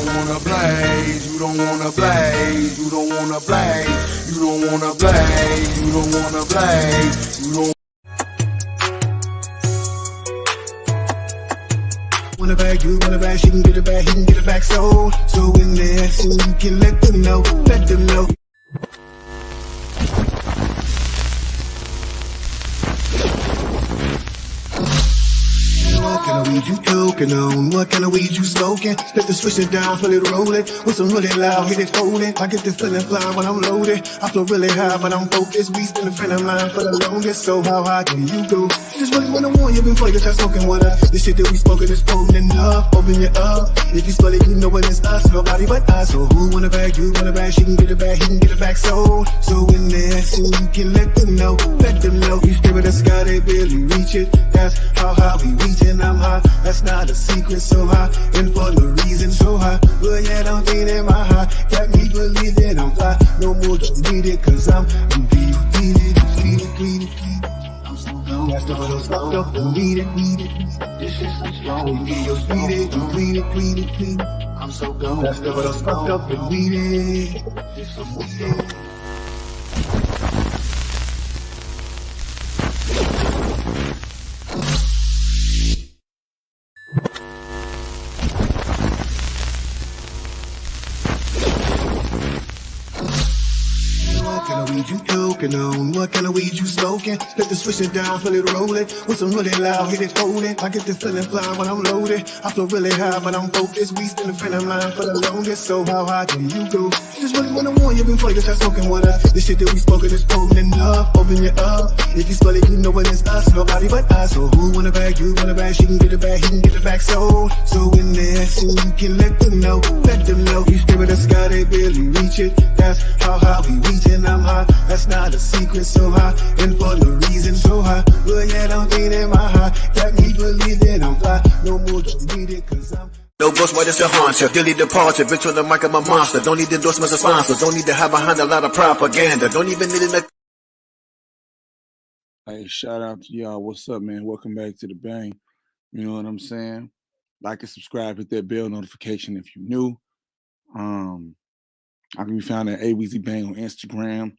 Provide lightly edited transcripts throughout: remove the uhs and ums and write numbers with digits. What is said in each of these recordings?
don't wanna blaze, you don't wanna blaze, you don't wanna blaze, you don't wanna blaze, you don't wanna blaze, you don't want a bag, you want a bag, she can get it back, he can get it back, so in there, so you can let them know, let them know. What kind of weed you toking on? What kind of weed you smoking? Let the switch it down, feel it rolling. With some really loud, hit it folding. I get this feeling flying when I'm loaded. I feel really high, but I'm focused. We still a friend of mine for the longest. So how high can you go? Just really wanna warn you before you start smoking water. This shit that we spoken is potent enough. Open it up. If you smell it, you know when it's us. Nobody but us. So who want a bag? You want a bag? She can get it back. He can get it back. So in there, so you can let them know. Let them know. We stare at the sky, they barely reach it. That's how high we reaching. I'm high. That's not a secret. So high, and for the reason so high. But yeah, don't think that my high got me believe that I'm fly. No more just need it, cause I'm beat it. I'm so gone. That's the little stuff up. Need it. This shit's so strong. You beat it. I'm so gone. That's the little stuff up and weed it. This so weed it. What kind of weed you toking on? What kind of weed you smoking? Let the switch it down, feel it rolling. With some really loud, hit it folding. I get this feeling flying when I'm loaded. I feel really high, but I'm focused. We still a friend of mine for the longest. So how high can you go? Just really wanna warn you before you start smoking water. This shit that we spoken is potent enough. Open it up. If you smell it, you know when it's us. Nobody but us. So who want a bag? You want a bag? She can get it back. He can get it back. So in there, so you can let them know. Let them know. You stare at the sky, they barely reach it. That's how high we reaching. I'm high. That's not a secret. So high, and for the reason so high. But yeah, don't think that my high got me believe that I'm fly. No more just need it, cause I'm. No ghost, why this a haunt you? Daily departure, bitch on the mic, I'm a monster. Don't need endorsements or sponsors. Don't need to hide behind a lot of propaganda. Don't even need an. Hey, shout out to y'all. What's up, man? Welcome back to the Bang. You know what I'm saying? Like and subscribe, hit that bell notification if you're new. I can be found at AWeezy Bang on Instagram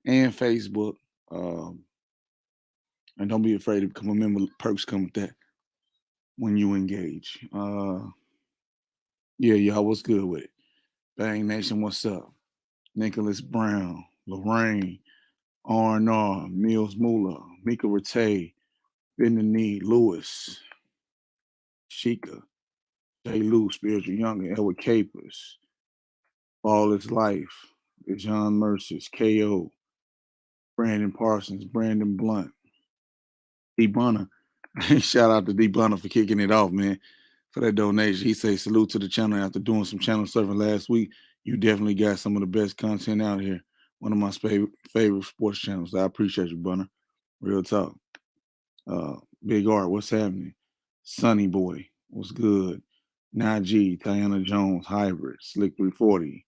and Facebook. And don't be afraid to become a member. Perks come with that when you engage. Yeah, y'all, what's good with it? Bang Nation, what's up? Nicholas Brown, Lorraine, R&R, Mills Moolah, Mika Rattay, Benini, Lewis, Sheikah, J. Lou, Spiritual Younger, Edward Capers, All Is Life, John Mercer's, KO, Brandon Parsons, Brandon Blunt, D. Bunner. Shout out to D. Bunner for kicking it off, man, for that donation. He say salute to the channel after doing some channel surfing last week. You definitely got some of the best content out here. One of my favorite sports channels. I appreciate you, Bunner. Real talk. Big Art, what's happening? Sunny Boy, what's good? Najee, Diana Jones, Hybrid, Slick 340.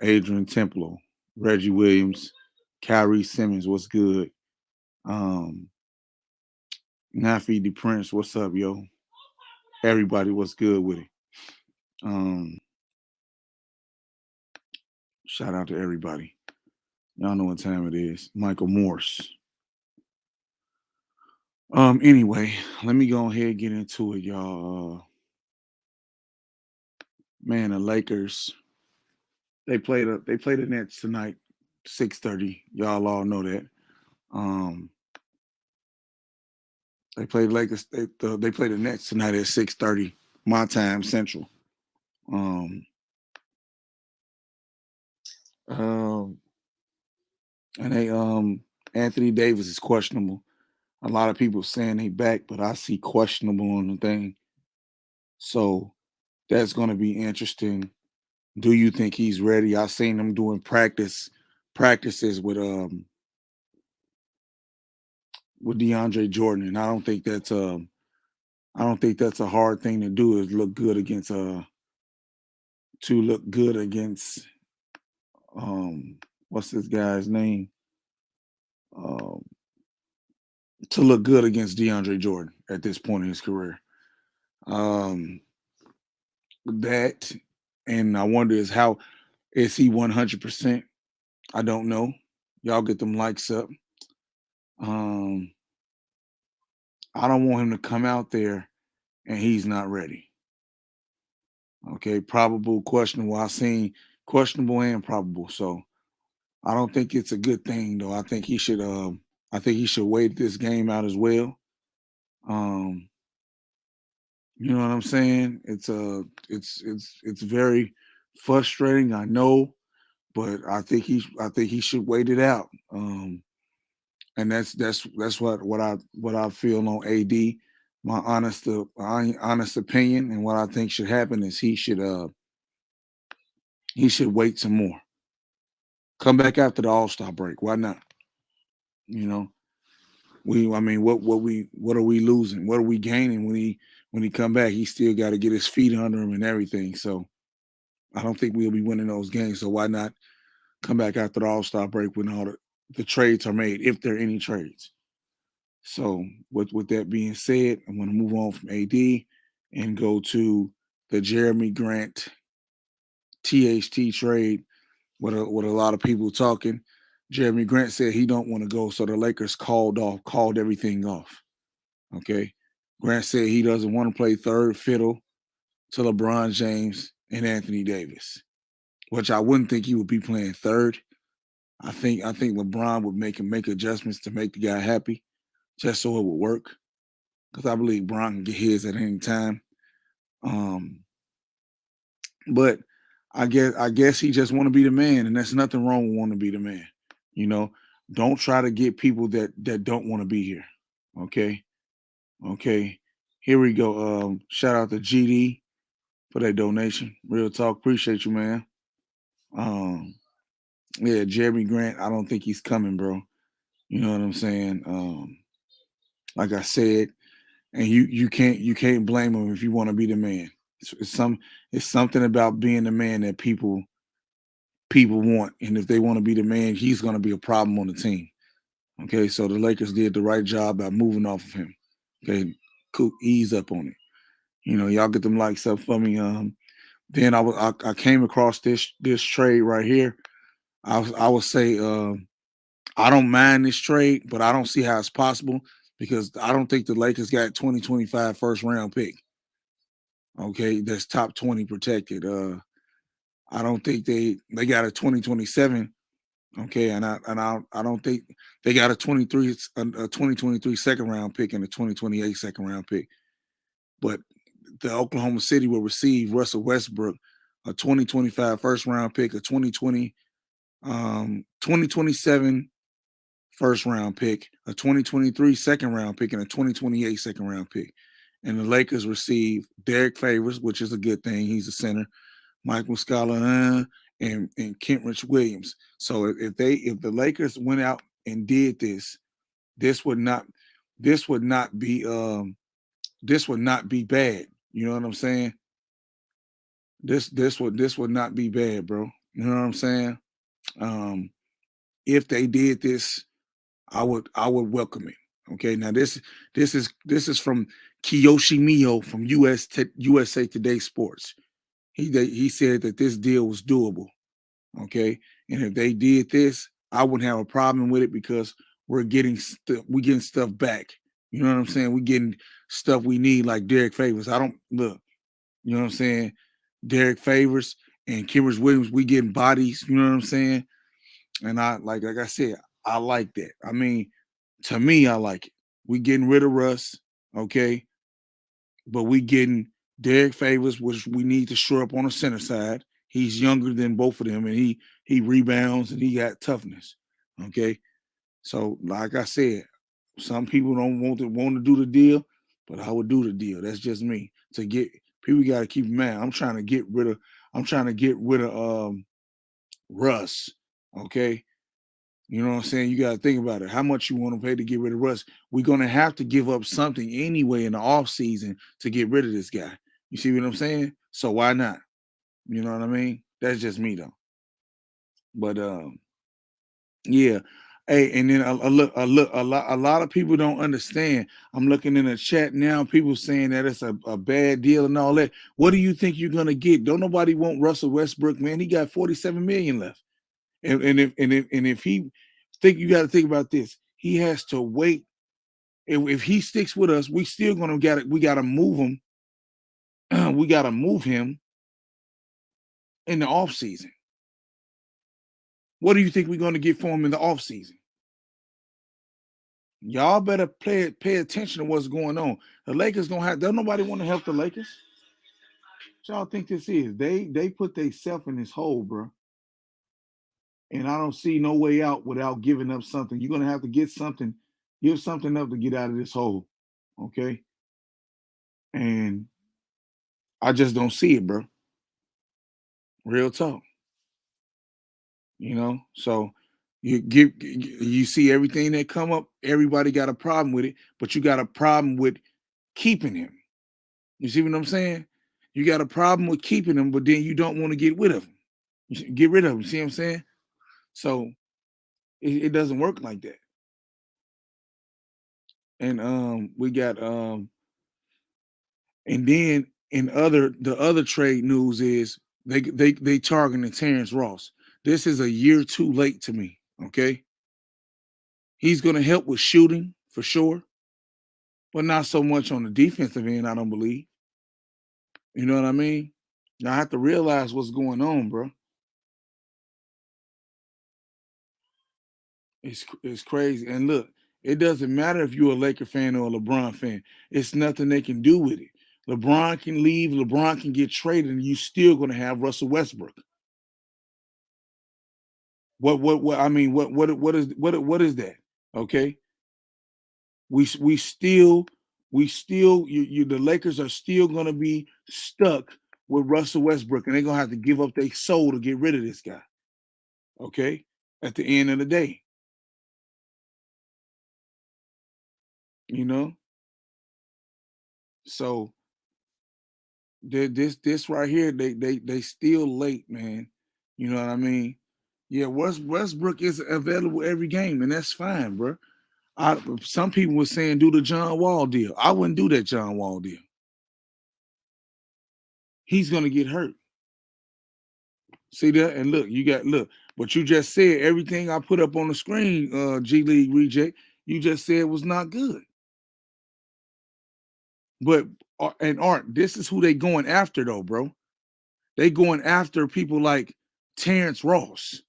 Adrian Templo, Reggie Williams, Kyrie Simmons, what's good? Nafi the Prince, what's up, yo? Everybody, what's good with it? Shout out to everybody. Y'all know what time it is. Michael Morse. Anyway, let me go ahead and get into it, y'all. Man, the Lakers, they played the Nets tonight, 6:30. Y'all all know that. They played Lakers. They played the Nets tonight at 6:30 my time Central. And they Anthony Davis is questionable. A lot of people saying they back, but I see questionable on the thing. So that's going to be interesting. Do you think he's ready? I've seen him doing practices with DeAndre Jordan, and I don't think that's a hard thing to do. Is look good against what's this guy's name? To look good against DeAndre Jordan at this point in his career. that, and I wonder is he 100%? I don't know. Y'all get them likes up. Um, I don't want him to come out there and he's not ready. Okay, probable, questionable. I've seen questionable and probable. So I don't think it's a good thing though. I think he should wait this game out as well. Um, you know what I'm saying? It's very frustrating, I know, but I think he should wait it out. And that's what I feel on AD. My honest opinion and what I think should happen is he should wait some more. Come back after the All-Star break. Why not? You know, I mean, what are we losing? What are we gaining when he come back? He still got to get his feet under him and everything. So I don't think we'll be winning those games. So why not come back after the All-Star break when all the trades are made, if there are any trades? So with that being said, I'm going to move on from AD and go to the Jerami Grant THT trade. With a lot of people talking, Jerami Grant said he don't want to go, so the Lakers called everything off. Okay, Grant said he doesn't want to play third fiddle to LeBron James and Anthony Davis, which I wouldn't think he would be playing third. I think LeBron would make adjustments to make the guy happy, just so it would work. Because I believe Bron can get his at any time. But I guess he just want to be the man, and there's nothing wrong with wanting to be the man. You know, don't try to get people that don't want to be here. Okay, okay. Here we go. Shout out to GD for that donation. Real talk, appreciate you, man. Yeah, Jeremy Grant. I don't think he's coming, bro. You know what I'm saying? Like I said, and you can't blame him if you want to be the man. It's something about being the man that people want, and if they want to be the man, he's going to be a problem on the team. Okay, so the Lakers did the right job by moving off of him. Okay, cool, ease up on it. You know, y'all get them likes up for me. Then I came across this trade right here. I would say I don't mind this trade, but I don't see how it's possible because I don't think the Lakers got 2025 first round pick. Okay, that's top 20 protected. I don't think they got a 2027. Okay, and I don't think they got a 2023 second round pick and a 2028 second round pick. But the Oklahoma City will receive Russell Westbrook, a 2025 first round pick, a 2027 first round pick, a 2023 second round pick, and a 2028 second round pick. And the Lakers receive Derek Favors, which is a good thing. He's a center. Michael Scala and Kentridge Williams. So if the Lakers went out and did this, this would not be bad. You know what I'm saying? This would not be bad, bro. You know what I'm saying? If they did this, I would welcome it. Okay, now this is from Kiyoshi Mio from USA Today Sports. He said that this deal was doable. Okay, and if they did this, I wouldn't have a problem with it because we're getting stuff back. You know what I'm saying? We're getting stuff we need, like Derek Favors. I don't look. You know what I'm saying? Derek Favors and Kentridge Williams, we getting bodies. You know what I'm saying? And I like I said, I like that. I mean, to me, I like it. We getting rid of Russ, okay? But we getting Derek Favors, which we need to shore up on the center side. He's younger than both of them, and he rebounds and he got toughness. Okay, so like I said, some people don't want to do the deal, but I would do the deal. That's just me. To get people got to keep in mind. I'm trying to get rid of Russ. Okay, you know what I'm saying? You got to think about it. How much you want to pay to get rid of Russ? We're going to have to give up something anyway in the offseason to get rid of this guy. You see what I'm saying? So why not? You know what I mean? That's just me though. But yeah, Hey, and then a lot of people don't understand. I'm looking in the chat now. People saying that it's a bad deal and all that. What do you think you're gonna get? Don't nobody want Russell Westbrook, man. He got 47 million left, and if he think you got to think about this, he has to wait. If he sticks with us, we still gonna got it. We gotta move him. We gotta move him in the off season. What do you think we're gonna get for him in the off season? Y'all better pay attention to what's going on. The Lakers gonna have. Don't nobody want to help the Lakers. What y'all think this is? They put themselves in this hole, bro. And I don't see no way out without giving up something. You're gonna have to get something, give something up to get out of this hole. Okay. And I just don't see it, bro. Real talk. So you see everything that come up, everybody got a problem with it, but you got a problem with keeping him. You see what I'm saying? You got a problem with keeping him, but then you don't want to get rid of him. Get rid of him. See what I'm saying? So it doesn't work like that. And we got and then the other trade news is they targeting Terrence Ross. This is a year too late to me. Okay. He's gonna help with shooting for sure, but not so much on the defensive end, I don't believe. You know what I mean? Now I have to realize what's going on, bro. It's crazy. And look, it doesn't matter if you're a Laker fan or a LeBron fan. It's nothing they can do with it. LeBron can leave, LeBron can get traded, and you still gonna have Russell Westbrook. What I mean, what is that? Okay. We still the Lakers are still gonna be stuck with Russell Westbrook, and they're gonna have to give up their soul to get rid of this guy. Okay, at the end of the day, you know. So this right here, they still late, man. You know what I mean? Yeah, Westbrook is available every game, and that's fine, bro. Some people were saying do the John Wall deal. I wouldn't do that John Wall deal. He's gonna get hurt. See that? And look, but you just said everything I put up on the screen, G League Reject, you just said was not good. But and Art, this is who they going after though, bro. They going after people like Terrence Ross.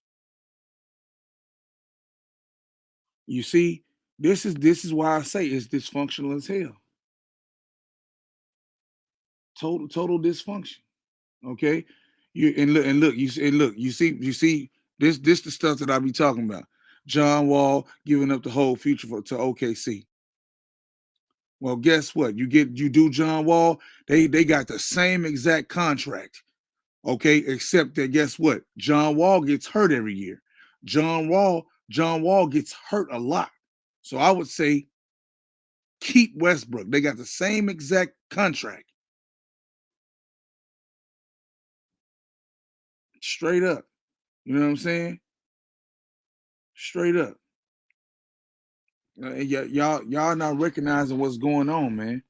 You see, this is why I say it's dysfunctional as hell. Total dysfunction. Okay. You see this the stuff that I be talking about. John Wall giving up the whole future to OKC. Well, guess what? You do John Wall, they got the same exact contract. Okay, except that guess what? John Wall gets hurt every year. John Wall gets hurt a lot. So I would say keep Westbrook. They got the same exact contract. Straight up. You know what I'm saying? Straight up. Y'all not recognizing what's going on, man.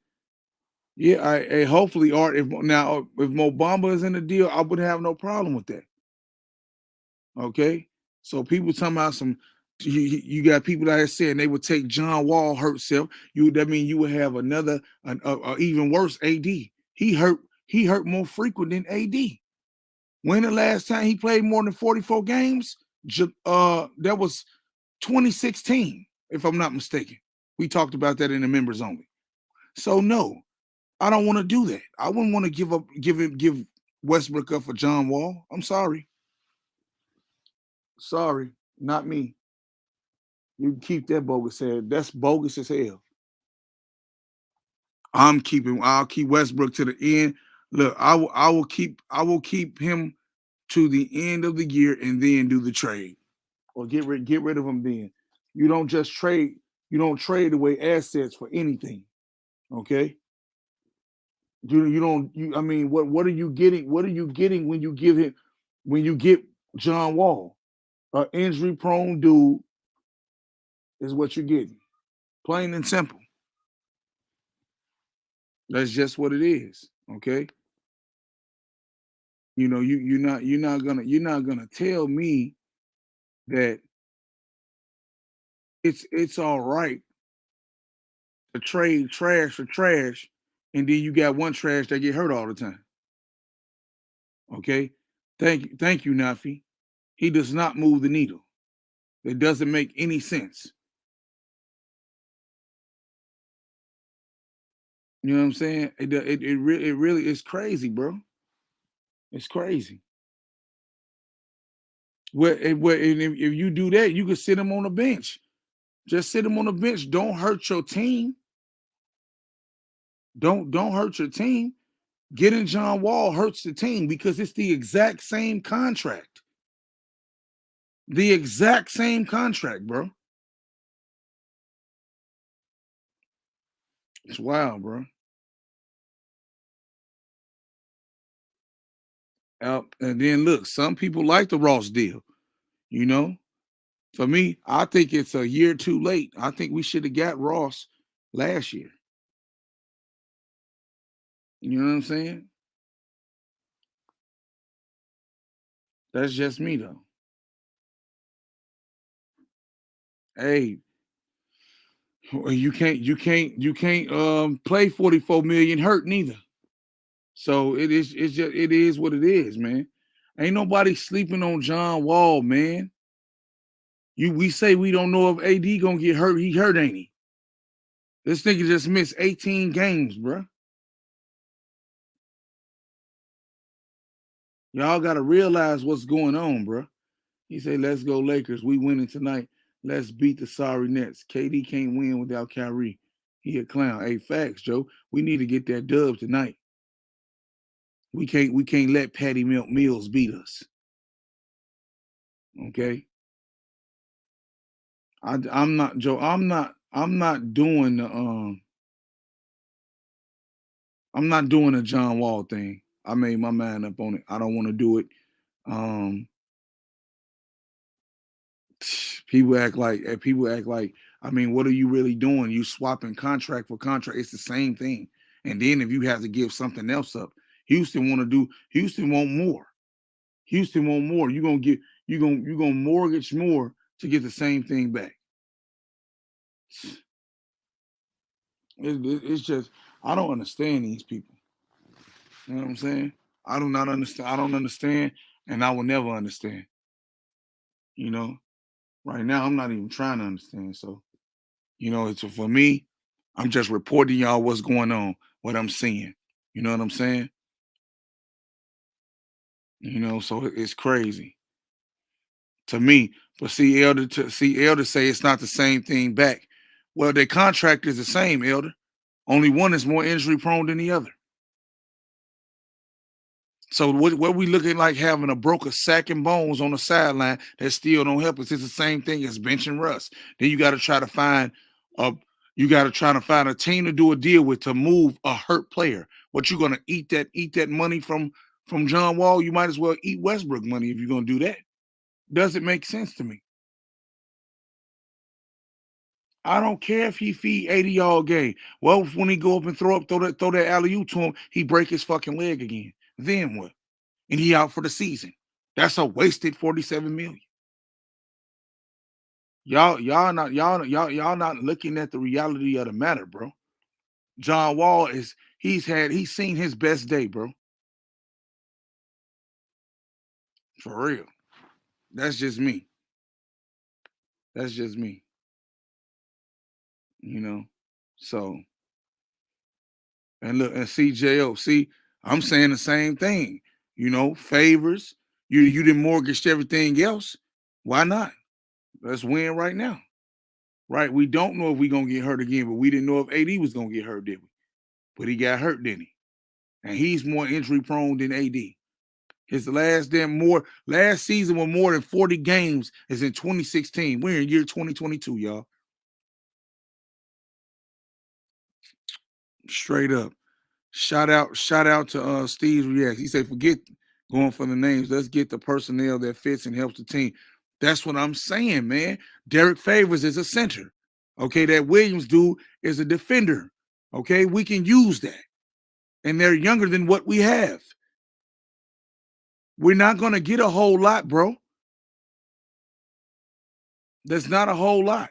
Yeah, hopefully Art. If Mo Bamba is in the deal, I wouldn't have no problem with that. Okay, so people talking about you got people out here saying they would take John Wall hurt self. That mean you would have another even worse AD. He hurt more frequent than AD. When the last time he played more than 44 games? That was 2016, if I'm not mistaken. We talked about that in the members only. So no, I don't want to do that. I wouldn't want to give Westbrook up for John Wall. I'm sorry. Sorry, not me. You can keep that bogus head. That's bogus as hell. I'll keep Westbrook to the end. Look, I will keep him to the end of the year and then do the trade. Or get rid of him then. You don't trade away assets for anything. Okay? I mean, what are you getting? What are you getting when you get John Wall? An injury prone dude is what you're getting. Plain and simple. That's just what it is. Okay. You know, you're not gonna tell me that it's all right to trade trash for trash, and then you got one trash that get hurt all the time. Okay. Thank you, Nafi. He does not move the needle. It doesn't make any sense. You know what I'm saying? It really is crazy, bro. It's crazy. If you do that, you can sit him on the bench. Just sit him on the bench. Don't hurt your team. Don't hurt your team. Getting John Wall hurts the team because it's the exact same contract. The exact same contract, bro. It's wild, bro. And then look, some people like the Ross deal. You know, for me, I think it's a year too late. I think we should have got Ross last year. You know what I'm saying? That's just me, though. Hey, you can't play 44 million hurt neither. So it is what it is, man. Ain't nobody sleeping on John Wall, man. We say we don't know if AD gonna get hurt. He hurt, ain't he? This nigga just missed 18 games, bro. Y'all gotta realize what's going on, bro. He said, "Let's go Lakers. We winning tonight. Let's beat the sorry Nets. KD can't win without Kyrie. He a clown." Hey, facts, Joe. We need to get that dub tonight. We can't let Patty Mills beat us. Okay. I'm not Joe. I'm not doing the I'm not doing a John Wall thing. I made my mind up on it. I don't want to do it. People act like, I mean, what are you really doing? You swapping contract for contract. It's the same thing. And then if you have to give something else up, Houston want more. Houston want more. You're gonna mortgage more to get the same thing back. It's just, I don't understand these people. You know what I'm saying? I do not understand. I don't understand, and I will never understand. You know, right now I'm not even trying to understand. So, it's for me, I'm just reporting y'all what's going on, what I'm seeing. You know what I'm saying? So it's crazy to me. But see Elder say it's not the same thing back. Well, their contract is the same, Elder. Only one is more injury prone than the other. So what we looking like having a broken sack and bones on the sideline that still don't help us. It's the same thing as benching Russ. Then you got to try to find a team to do a deal with to move a hurt player. What you gonna eat that money from John Wall? You might as well eat Westbrook money if you're gonna do that. Doesn't make sense to me. I don't care if he feed 80 all game. Well, when he go up and throw that alley-oop to him, he break his fucking leg again. Then what? And he out for the season. That's a wasted 47 million. Y'all not looking at the reality of the matter, bro. John Wall he's seen his best day, bro. For real. That's just me. That's just me. So, and look, and CJO, see, I'm saying the same thing. Favors. You didn't mortgage everything else. Why not? Let's win right now. Right? We don't know if we're gonna get hurt again, but we didn't know if AD was gonna get hurt, did we? But he got hurt, didn't he? And he's more injury prone than AD. His last season with more than 40 games is in 2016. We're in year 2022, y'all. Straight up. Shout out to Steve's Reacts. He said, forget going for the names. Let's get the personnel that fits and helps the team. That's what I'm saying, man. Derek Favors is a center. Okay, that Williams dude is a defender. Okay, we can use that. And they're younger than what we have. We're not going to get a whole lot, bro. That's not a whole lot.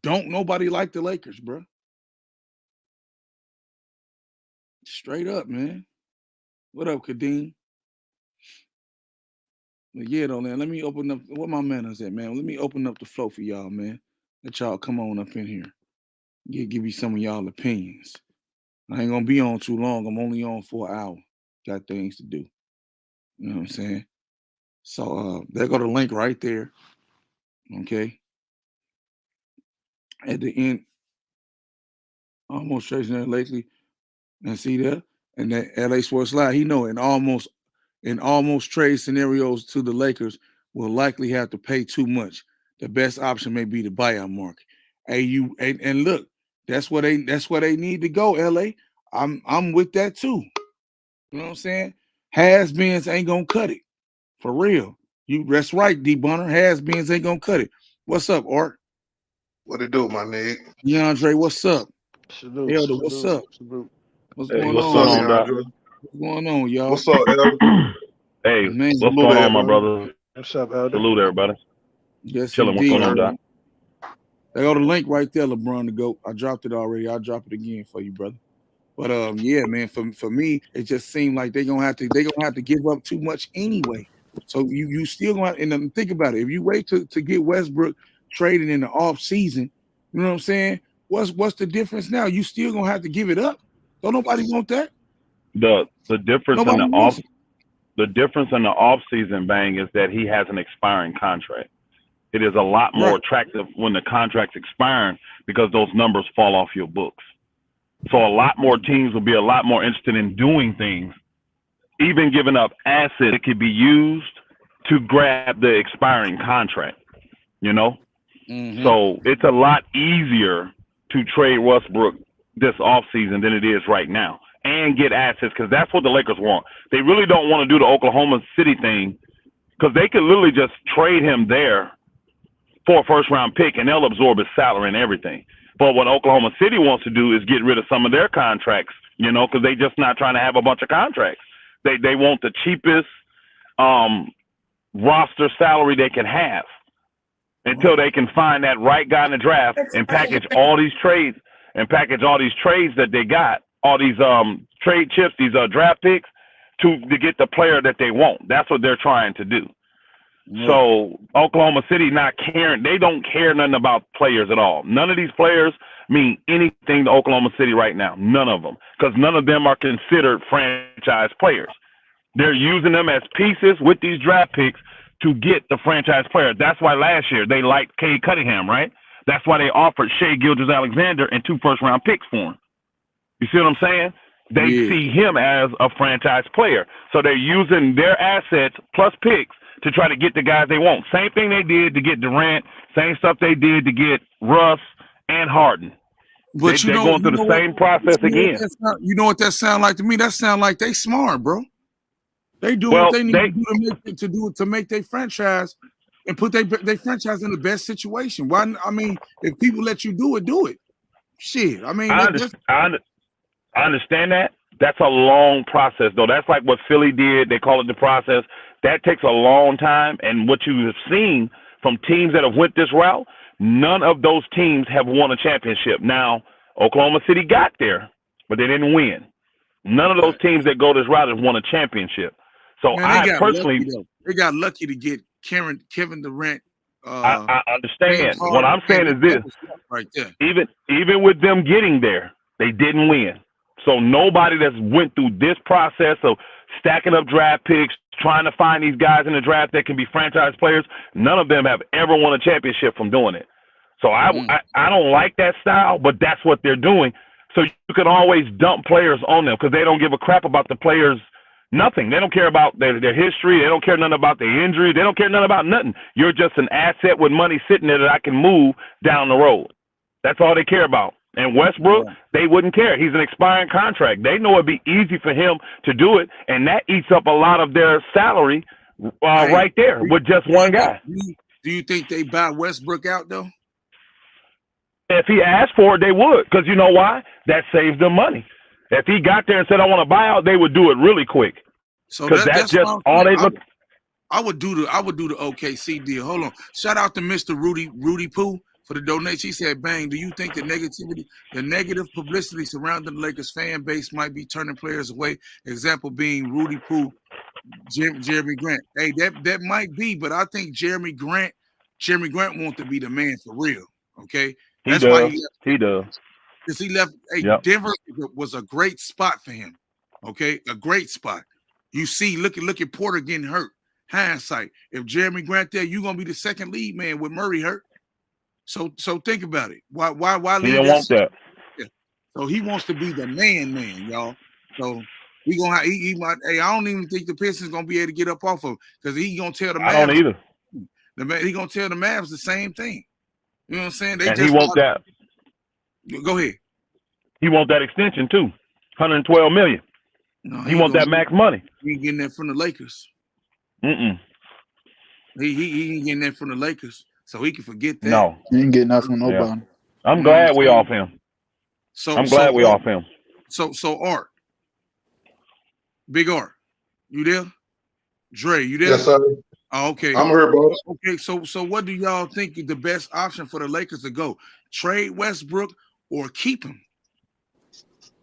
Don't nobody like the Lakers, bro. Straight up, man. What up, Kadeem? Yeah, though, man. Let me open up. What my manners at, man? Let me open up the flow for y'all, man. Let y'all come on up in here. Give you some of y'all opinions. I ain't gonna be on too long. I'm only on for an hour. Got things to do. You know what I'm saying? So there go the link right there. Okay. At the end, almost tracing there lately. And see there? And that LA Sports Live, he know in almost trade scenarios to the Lakers will likely have to pay too much. The best option may be the buyout market. And look, that's where they need to go, LA. I'm with that too. You know what I'm saying? Has-beens ain't gonna cut it. For real. That's right, D-Bunner. Has-beens ain't gonna cut it. What's up, Art? What it do, my nigga? DeAndre, what's up? Salute, Elder, salute, what's up? salute. What's Hey, going what's on? going on, Doc? What's going on, y'all? What's up, Elder? Hey, Man, what's salute going on, my everybody. brother? What's up, Elder? Salute everybody. Yes, Chilling. What's indeed. going on, Doc? I got the link right there, LeBron, to go. I dropped it already. I'll drop it again for you, brother. But yeah, man, for me, it just seemed like they're gonna have to give up too much anyway. So you still gonna, and then think about it. If you wait to get Westbrook traded in the off season, you know what I'm saying? What's the difference now? You still gonna have to give it up. Don't nobody want that. The difference in Nobody the wants it. off season, Bang, is that he has an expiring contract. It is a lot more attractive when the contract's expiring because those numbers fall off your books. So a lot more teams will be a lot more interested in doing things, even giving up assets that could be used to grab the expiring contract, you know? Mm-hmm. So it's a lot easier to trade Westbrook this offseason than it is right now and get assets because that's what the Lakers want. They really don't want to do the Oklahoma City thing because they could literally just trade him there for a first-round pick and they'll absorb his salary and everything. But what Oklahoma City wants to do is get rid of some of their contracts, you know, because they're just not trying to have a bunch of contracts. They want the cheapest roster salary they can have until they can find that right guy in the draft and package all these trades that they got, all these trade chips, these draft picks to get the player that they want. That's what they're trying to do. Yeah. So Oklahoma City not caring. They don't care nothing about players at all. None of these players mean anything to Oklahoma City right now. None of them, because none of them are considered franchise players. They're using them as pieces with these draft picks to get the franchise player. That's why last year they liked Cade Cunningham, right? That's why they offered Shai Gilgeous-Alexander and 2 first-round picks for him. You see what I'm saying? They see him as a franchise player. So they're using their assets plus picks to try to get the guys they want. Same thing they did to get Durant, same stuff they did to get Russ and Harden. But they're going through the same process again. You know what that sound like to me? That sound like they smart, bro. They do what they need to do to make their franchise and put their franchise in the best situation. Why? I mean, if people let you do it. Shit. I mean, I understand that. That's a long process, though. That's like what Philly did. They call it the process. That takes a long time. And what you have seen from teams that have went this route, none of those teams have won a championship. Now, Oklahoma City got there, but they didn't win. None of those teams that go this route have won a championship. So man, they got lucky to get Kevin Durant. I understand. What I'm saying is this: right there. Even with them getting there, they didn't win. So nobody that's went through this process of stacking up draft picks, trying to find these guys in the draft that can be franchise players, none of them have ever won a championship from doing it. So I don't like that style, but that's what they're doing. So you can always dump players on them because they don't give a crap about the players. Nothing. They don't care about their history. They don't care nothing about their injury. They don't care nothing about nothing. You're just an asset with money sitting there that I can move down the road. That's all they care about. And Westbrook, they wouldn't care. He's an expiring contract. They know it'd be easy for him to do it, and that eats up a lot of their salary right there with just one guy. Do you think they buy Westbrook out though? If he asked for it, they would, because you know why? That saves them money. If he got there and said, "I want to buy out," they would do it really quick. So Because that's just all they look. I would do the OKC deal. Hold on. Shout out to Mr. Rudy Pooh for the donation. He said, "Bang, do you think the negative publicity surrounding the Lakers fan base might be turning players away? Example being Rudy Pooh, Jerami Grant. Hey, that might be, but I think Jerami Grant wants to be the man for real. Okay, that's why he does. Because he left. Hey, Denver was a great spot for him. Okay, a great spot. You see, look at Porter getting hurt. Hindsight. If Jerami Grant there, you're gonna be the second lead man with Murray hurt. So think about it. Why he didn't want that? Yeah. So he wants to be the man, y'all. So we gonna have, he might. Hey, I don't even think the Pistons gonna be able to get up off of him because he gonna tell the Mavs. I don't either. He gonna tell the Mavs the same thing. You know what I'm saying? And he wants that. Go ahead. He wants that extension too, $112 million. No, he wants that max money. He ain't getting that from the Lakers. He ain't getting that from the Lakers, so he can forget that. No, he ain't getting that from nobody. Yeah. I'm glad we off him. I'm glad we off him. So Art, Big Art, you there? Dre, you there? Yes, sir. Oh, okay. I'm here, bro. Okay, so what do y'all think is the best option for the Lakers to go? Trade Westbrook or keep him?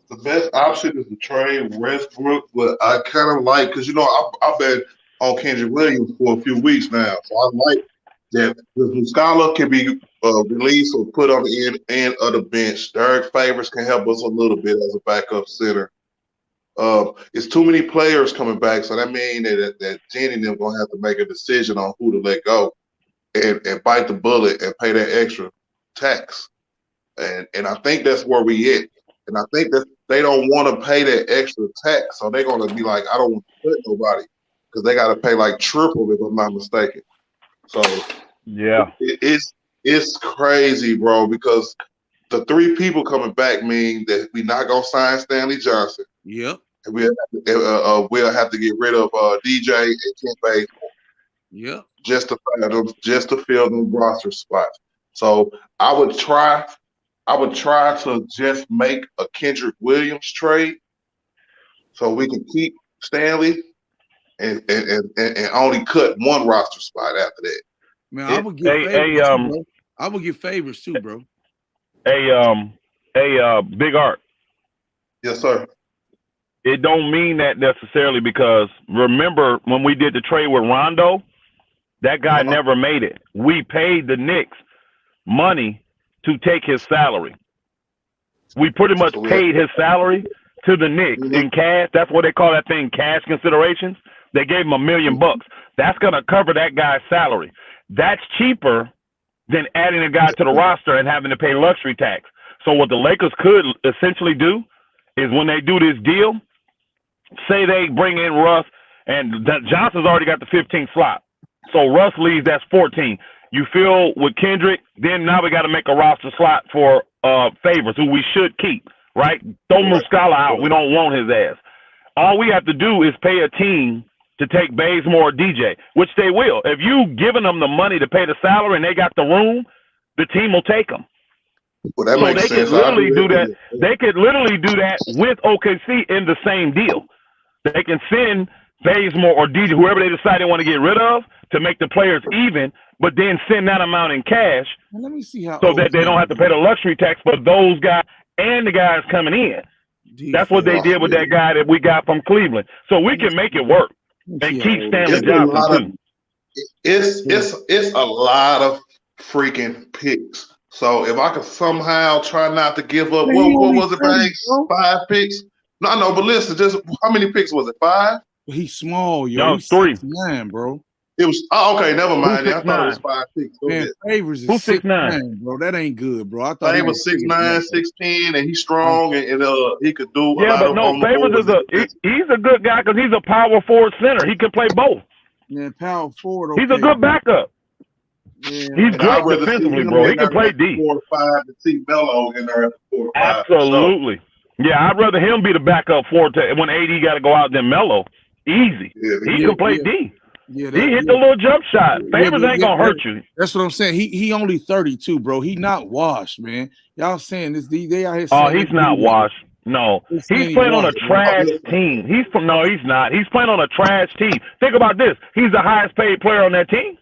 The best option is to trade Westbrook, but I kind of like, because, I've been on Kendrick Williams for a few weeks now. So I like that Muscala can be released or put on the end of the bench. Derek Favors can help us a little bit as a backup center. It's too many players coming back, so that means that Jenny and them going to have to make a decision on who to let go and bite the bullet and pay that extra tax. And I think that's where we at. And I think that they don't want to pay that extra tax, so they're going to be like, I don't want to put nobody because they got to pay like triple if I'm not mistaken. So yeah, it's crazy, bro, because the three people coming back mean that we're not going to sign Stanley Johnson. Yep. And we'll have to get rid of DJ and Kent Bazemore. Yep. Just to fill them roster spots. So I would try to just make a Kendrick Williams trade so we can keep Stanley and only cut one roster spot after that. Man, I would get favors too, bro. I would get favors too, bro. Big Art. Yes, sir. It don't mean that necessarily because remember when we did the trade with Rondo, that guy never made it. We paid the Knicks money to take his salary. We pretty much paid his salary to the Knicks in cash. That's what they call that thing, cash considerations. They gave him $1 million. That's going to cover that guy's salary. That's cheaper than adding a guy to the roster and having to pay luxury tax. So what the Lakers could essentially do is when they do this deal, say they bring in Russ, and Johnson's already got the 15th slot. So Russ leaves, that's 14. You fill with Kendrick, then now we got to make a roster slot for Favors, who we should keep, right? Throw Muscala out. We don't want his ass. All we have to do is pay a team to take Bazemore or DJ, which they will. If you giving them the money to pay the salary and they got the room, the team will take them. Well, that makes sense. Could literally do that. They could literally do that with OKC in the same deal. They can send Bazemore or DJ, whoever they decide they want to get rid of, to make the players even, but then send that amount in cash let me see how so that they don't have to pay the luxury tax for those guys and the guys coming in. That's what they did with that guy that we got from Cleveland. So we can make it work and keep Stanley Johnson too. It's a lot of freaking picks. So if I could somehow try not to give up, what was it, Banks? 5 picks? No, but listen, just how many picks was it? 5? He's small, yo. No, He's 3. 6'9", bro. It was okay. Never mind. I thought it was 5 picks. Man, Favors is 6'9", bro. That ain't good, bro. I thought he was 6'9", 6'10", and he's strong, and he could do. Yeah, but no, Favors is he's a good guy because he's a power forward center. He can play both. Yeah, power forward. He's a good backup. Yeah. He's great defensively, bro. He can play D. 4 or 5 to see Melo in there. 4 or 5. Absolutely. Yeah, I'd rather him be the backup forward when AD got to go out than Melo. Easy. Yeah, he can play D. He hit the little jump shot. Favors ain't gonna hurt you. That's what I'm saying. He only 32, bro. He not washed, man. Y'all saying this? They out here Oh, saying he's not washed. No, he's playing on a trash team. He's not. He's playing on a trash team. Think about this. He's the highest paid player on that team.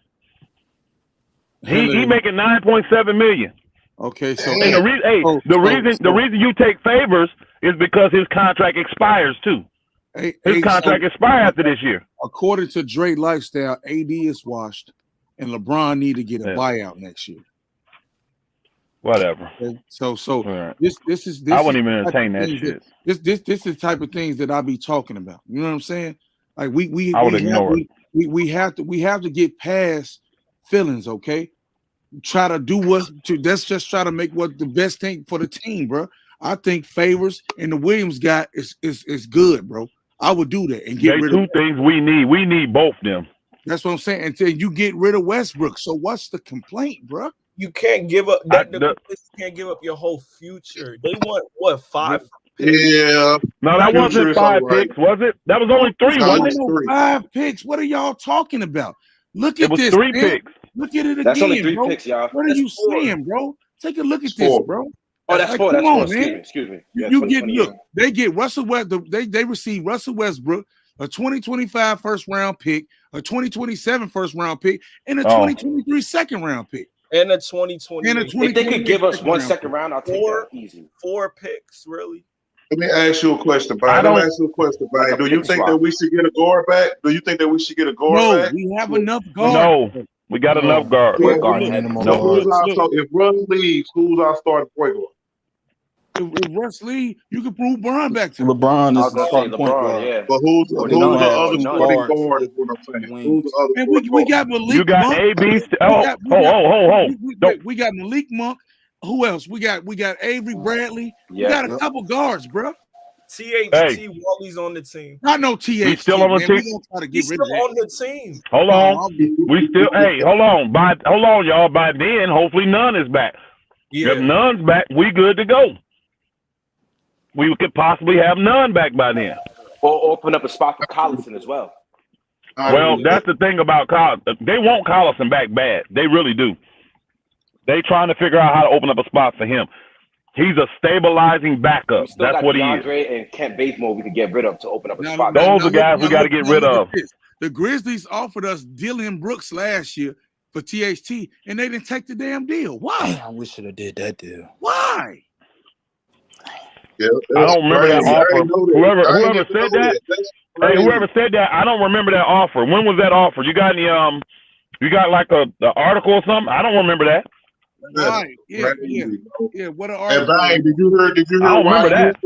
He making $9.7 million. Okay, so and the reason you take Favors is because his contract expires too. His contract expires after this year. According to Dre Lifestyle, AD is washed, and LeBron need to get a buyout next year. Whatever. So right. this is I wouldn't even entertain that shit. This is the type of things that I be talking about. You know what I'm saying? Like we have to get past feelings, okay? Try to do let's just try to make what the best thing for the team, bro. I think Favors and the Williams guy is good, bro. I would do that and get rid of two things we need. We need both them. That's what I'm saying. Until you get rid of Westbrook. So what's the complaint, bro? You can't give up that. Can't give up your whole future. They want what 5 picks? Yeah. No, that wasn't 5 picks, was it? That was only 3, wasn't it? 5 picks. What are y'all talking about? Look at this. It was 3 picks. Look at it again. That's only 3 bro. picks, y'all. What are you saying, bro? Take a look at this, bro. Oh, that's 4. That's 4. Excuse me. Yeah, you get look. They get Russell Westbrook. They receive Russell Westbrook, a 2025 first round pick, a 2027 first round pick, and a 2023 second round pick. And a 2020. If they could give us 1 second round, I'll take that easy. 4 picks, really. Let me ask you a question, Brian. Do you think that we should get a guard back? Do you think that we should get a guard back? No, we have enough guard. No, we got enough guard. So if Russ leaves, who's our starting point guard? If Russ leaves, you can prove LeBron back to LeBron is the starting point guard. Yeah. But who's the other starting guard is what I'm saying. Who's the other we got Malik. You got Monk. We got Malik Monk. Who else? We got Avery Bradley. We got a couple guards, bro. THT Wally's on the team. I know THT. He's still on the team. He's still on the team. Hold on. We still hold on, y'all. By then, hopefully Nunn is back. Yeah. If Nunn's back, we good to go. We could possibly have Nunn back by then. Or open up a spot for Collison as well. Well, that's the thing about Collison. They want Collison back bad. They really do. They trying to figure out how to open up a spot for him. He's a stabilizing backup. That's what he is. And Kent Bazemore we could get rid of to open up a spot. Those are guys we got to get rid of. The Grizzlies offered us Dylan Brooks last year for THT, and they didn't take the damn deal. Why? I wish I did that deal. Why? Yeah, I don't remember that offer. Whoever said that, whoever said that, I don't remember that offer. When was that offer? You got any you got like the article or something? I don't remember that. Right. Yeah. What an article. And did you hear I don't remember that.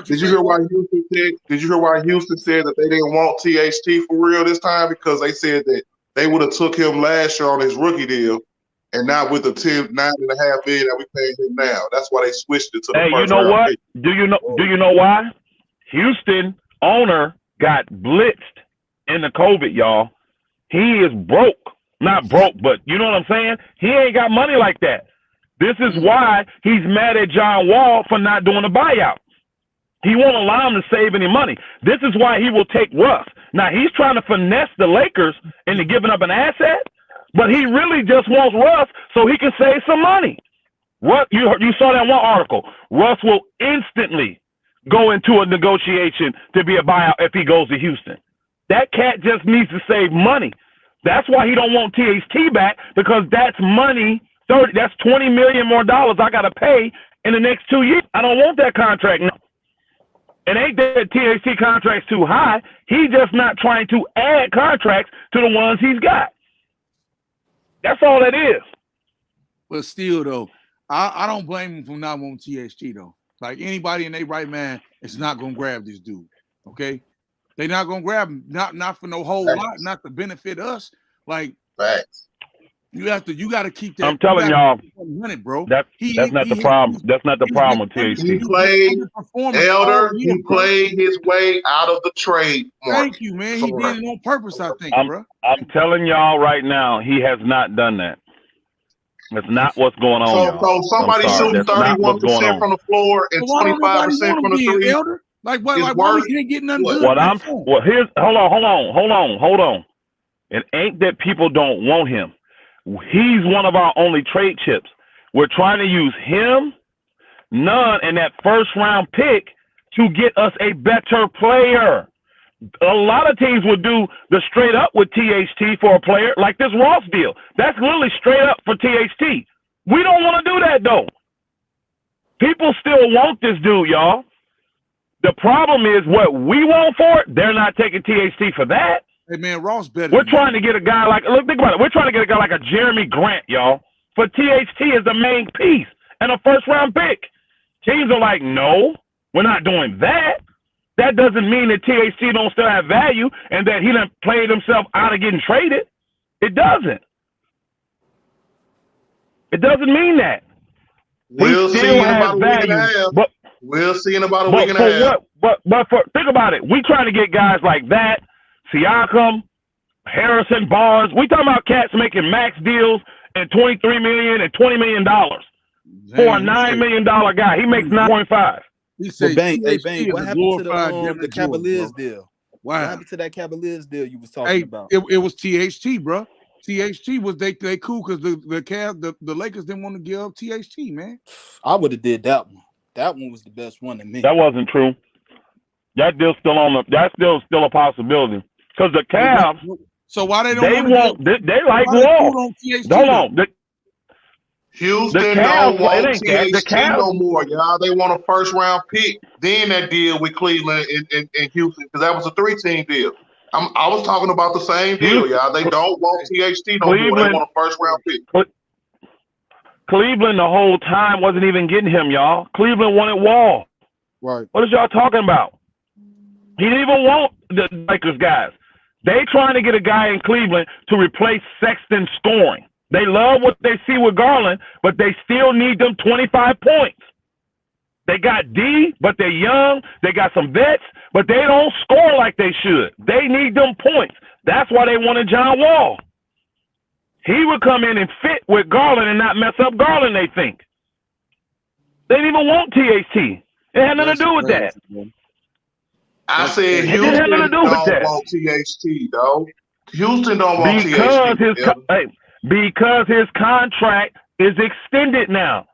Did you hear why Houston said? Did you hear why Houston said that they didn't want THT for real this time? Because they said that they would have took him last year on his rookie deal, and not with the $9.5 million that we paying him now. That's why they switched it to the first you know what? pick. Do you know why? Houston owner got blitzed in the COVID, y'all. He is broke. Not broke, but you know what I'm saying? He ain't got money like that. This is why he's mad at John Wall for not doing a buyout. He won't allow him to save any money. This is why he will take Russ. Now, he's trying to finesse the Lakers into giving up an asset, but he really just wants Russ so he can save some money. Russ, you saw that one article. Russ will instantly go into a negotiation to be a buyout if he goes to Houston. That cat just needs to save money. That's why he don't want THT back, because that's money. That's $20 million more dollars I got to pay in the next 2 years. I don't want that contract now. It ain't that THT contract's too high. He's just not trying to add contracts to the ones he's got. That's all that is. But still, though, I don't blame him for not wanting THT, though. Like, anybody in their right mind is not going to grab this dude, okay? They're not going to grab him, not for no whole lot, not to benefit us. Like, you got to keep that. I'm telling y'all, bro. That's not the problem. That's not the problem with THT. He played, Elder. He played his way out of the trade market. Thank you, man. He did it on purpose, I think, bro. I'm telling y'all right now, he has not done that. That's not what's going on. So somebody shooting 31% from the floor and 25% from the three. Like, why we can't get nothing good? Here's hold on. It ain't that people don't want him. He's one of our only trade chips. We're trying to use him, Nunn, and that first round pick to get us a better player. A lot of teams would do the straight up with THT for a player, like this Ross deal. That's literally straight up for THT. We don't want to do that, though. People still want this dude, y'all. The problem is what we want for it, they're not taking THT for that. Hey, man, Ross better. We're trying to get a guy like, look, think about it. We're trying to get a guy like a Jerami Grant, y'all, for THT as the main piece and a first-round pick. Teams are like, no, we're not doing that. That doesn't mean that THT don't still have value and that he done played himself out of getting traded. It doesn't. It doesn't mean that. We'll see in about a week and a half. But we'll see in about a week and a half. But think about it. We trying to get guys like that, Siakam, Harrison, Barnes. We talking about cats making max deals and $23 million and $20 million for a $9 million guy. He makes 9.5. He said, Bang, what happened to the Cavaliers deal? Wow. What happened to that Cavaliers deal you was talking about? It was THT, bro. THT was they cool because the Lakers didn't want to give up THT, man. I would have did that one. That one was the best one to me. That wasn't true. That deal's still on the. That's still a possibility because the Cavs. So why they don't? They like Wall. Hold on. Houston don't want THT no more, y'all. They want a first round pick. Then that deal with Cleveland and Houston because that was a 3-team deal. I was talking about the same deal, y'all. They don't want THT no more. They want a first round pick. Cleveland the whole time wasn't even getting him, y'all. Cleveland wanted Wall. Right. What is y'all talking about? He didn't even want the Lakers guys. They trying to get a guy in Cleveland to replace Sexton scoring. They love what they see with Garland, but they still need them 25 points. They got D, but they're young. They got some vets, but they don't score like they should. They need them points. That's why they wanted John Wall. He would come in and fit with Garland and not mess up Garland, they think. They didn't even want THT. It had nothing to do with that. I said Houston don't want THT, though. Houston don't want THT. Because his contract is extended now.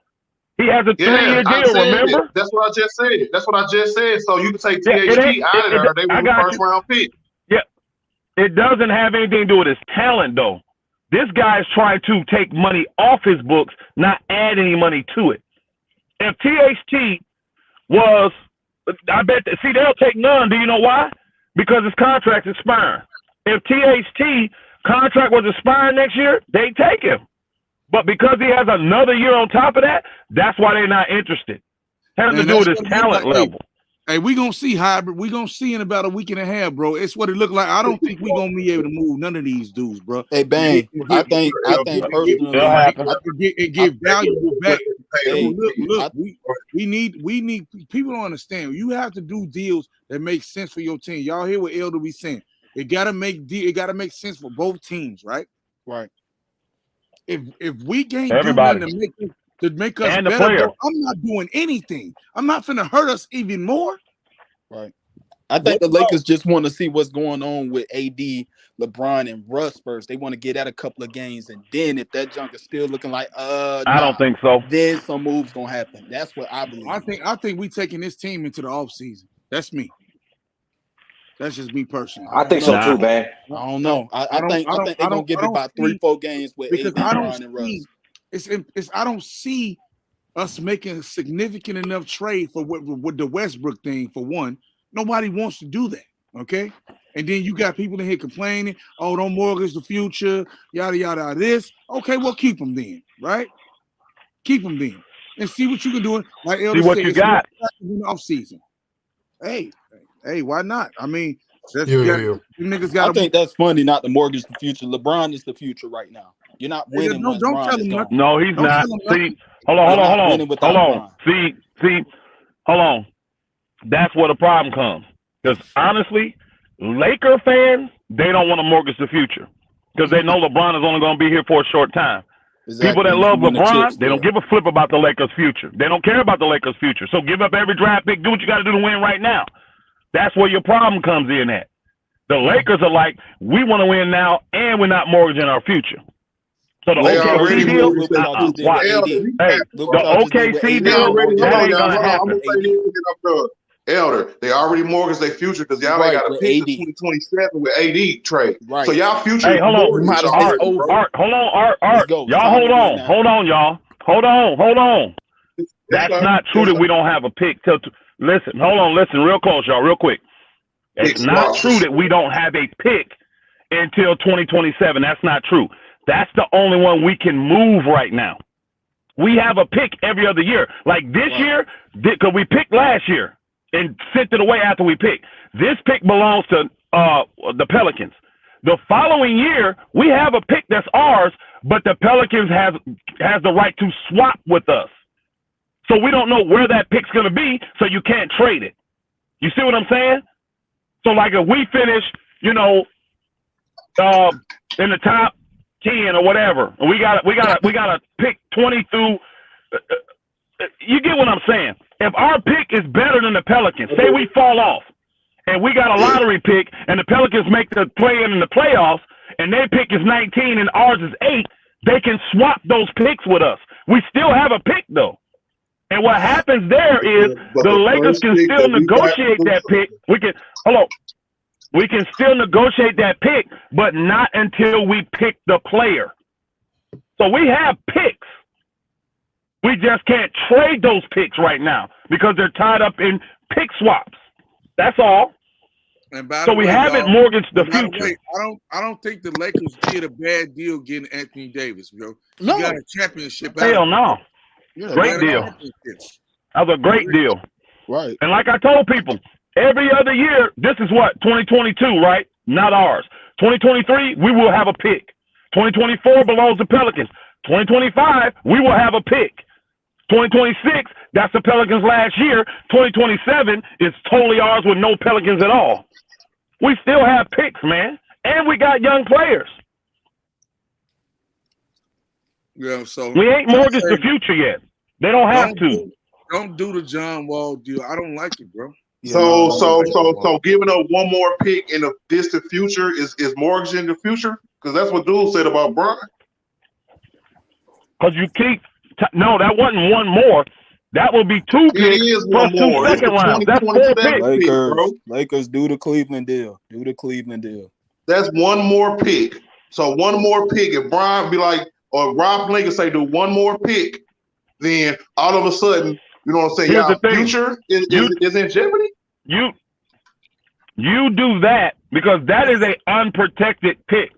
He has a 3-year deal, remember? That's what I just said. So you can take THT out of there. They want a first-round pick. Yeah. It doesn't have anything to do with his talent, though. This guy is trying to take money off his books, not add any money to it. If THT was, I bet, they'll take none. Do you know why? Because his contract's expiring. If THT contract was expiring next year, they take him. But because he has another year on top of that, that's why they're not interested. Has to do with his talent level. Hey, we're going to see hybrid. We're going to see in about a week and a half, bro. It's what it looked like. I don't think we're going to be able to move none of these dudes, bro. Hey, Bang, I think personally, it give valuable back. Hey, look, we need people don't understand. You have to do deals that make sense for your team. Y'all hear what Elder be saying. It gotta make sense for both teams, right? Right. If we can't do nothing to make us and better, bro, I'm not doing anything. I'm not finna hurt us even more. Right. I think the Lakers just want to see what's going on with AD, LeBron, and Russ first. They want to get at a couple of games, and then if that junk is still looking like I don't think so. Then some moves gonna happen. That's what I believe. I think we taking this team into the offseason. That's me. That's just me personally. I think so too, man. I don't know. I think they're gonna give it about 3-4 games with AD, LeBron, and Russ. I don't see us making a significant enough trade for what the Westbrook thing. For one, nobody wants to do that. Okay, and then you got people in here complaining, "Oh, don't mortgage the future, yada yada." This, okay, well, keep them then, right? Keep them then, and see what you can do. Like Elder see what said, you got in the off season. Hey, why not? I mean, niggas got. I think that's funny. Not to mortgage the future. LeBron is the future right now. You're not winning. Don't tell him nothing. No, he's not. See, hold on. See, hold on. That's where the problem comes. Because honestly, Laker fans, they don't want to mortgage the future because they know LeBron is only going to be here for a short time. Exactly. People that love LeBron, they don't give a flip about the Lakers' future. They don't care about the Lakers' future. So give up every draft pick. Do what you got to do to win right now. That's where your problem comes in at. The Lakers are like, we want to win now, and we're not mortgaging our future. So the OKC deal, watch. Hey, the OKC deal, that ain't gonna happen. Elder, they already mortgaged their future because y'all ain't got a pick to 2027 with AD trade. Right. So y'all future. Hey, hold on, Art. Hold on. Y'all hold on, y'all. Hold on. That's not true that we don't have a pick. Listen real close, y'all, real quick. It's not true that we don't have a pick until 2027. That's not true. That's the only one we can move right now. We have a pick every other year. Like this year, because we picked last year and sent it away after we picked. This pick belongs to the Pelicans. The following year, we have a pick that's ours, but the Pelicans has the right to swap with us. So we don't know where that pick's going to be, so you can't trade it. You see what I'm saying? So like if we finish, in the top 10 or whatever, and we got to pick 20 through. You get what I'm saying? If our pick is better than the Pelicans, say we fall off, and we got a lottery pick, and the Pelicans make the play in the playoffs, and their pick is 19 and ours is 8, they can swap those picks with us. We still have a pick though. And what happens there is the Lakers can still negotiate that pick. We can still negotiate that pick, but not until we pick the player. So we have picks. We just can't trade those picks right now because they're tied up in pick swaps. That's all. And by so the we way, haven't mortgaged the future. The way, I don't think the Lakers did a bad deal getting Anthony Davis, bro. No. You got a championship. Hell no. Great deal. That was a great deal. Right. And like I told people, every other year, this is what, 2022, right? Not ours. 2023, we will have a pick. 2024 belongs to Pelicans. 2025, we will have a pick. 2026, that's the Pelicans last year. 2027 is totally ours with no Pelicans at all. We still have picks, man. And we got young players. Yeah, so we ain't mortgaged the future yet. They don't have to. Don't do the John Wall deal. I don't like it, bro. So giving up one more pick in the distant future is mortgaging the future? Because that's what Dude said about Brian. Because you keep no, that wasn't one more. That will be 2 picks. It is one plus more. 2 second rounds. That's 4 picks. Lakers do the Cleveland deal. That's one more pick. So one more pick. If Brian be like, or Rob Lincoln say, do one more pick, then all of a sudden, you know what I'm saying? Y'all future is in jeopardy? You do that because that is an unprotected pick.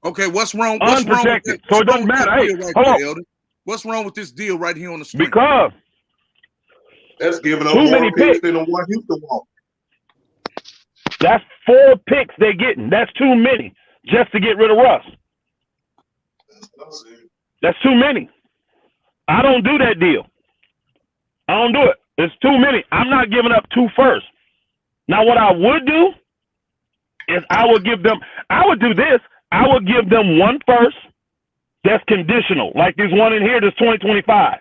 Okay, what's wrong? Unprotected. So it doesn't matter. Hey, hold on. What's wrong with this deal right here on the screen? Because that's giving up more picks than the one Houston wants. That's 4 picks they're getting. That's too many just to get rid of Russ. That's too many. I don't do that deal. I don't do it. It's too many. I'm not giving up 2 firsts. Now, what I would do is I would do this. I would give them 1 first that's conditional, like this one in here that's 2025.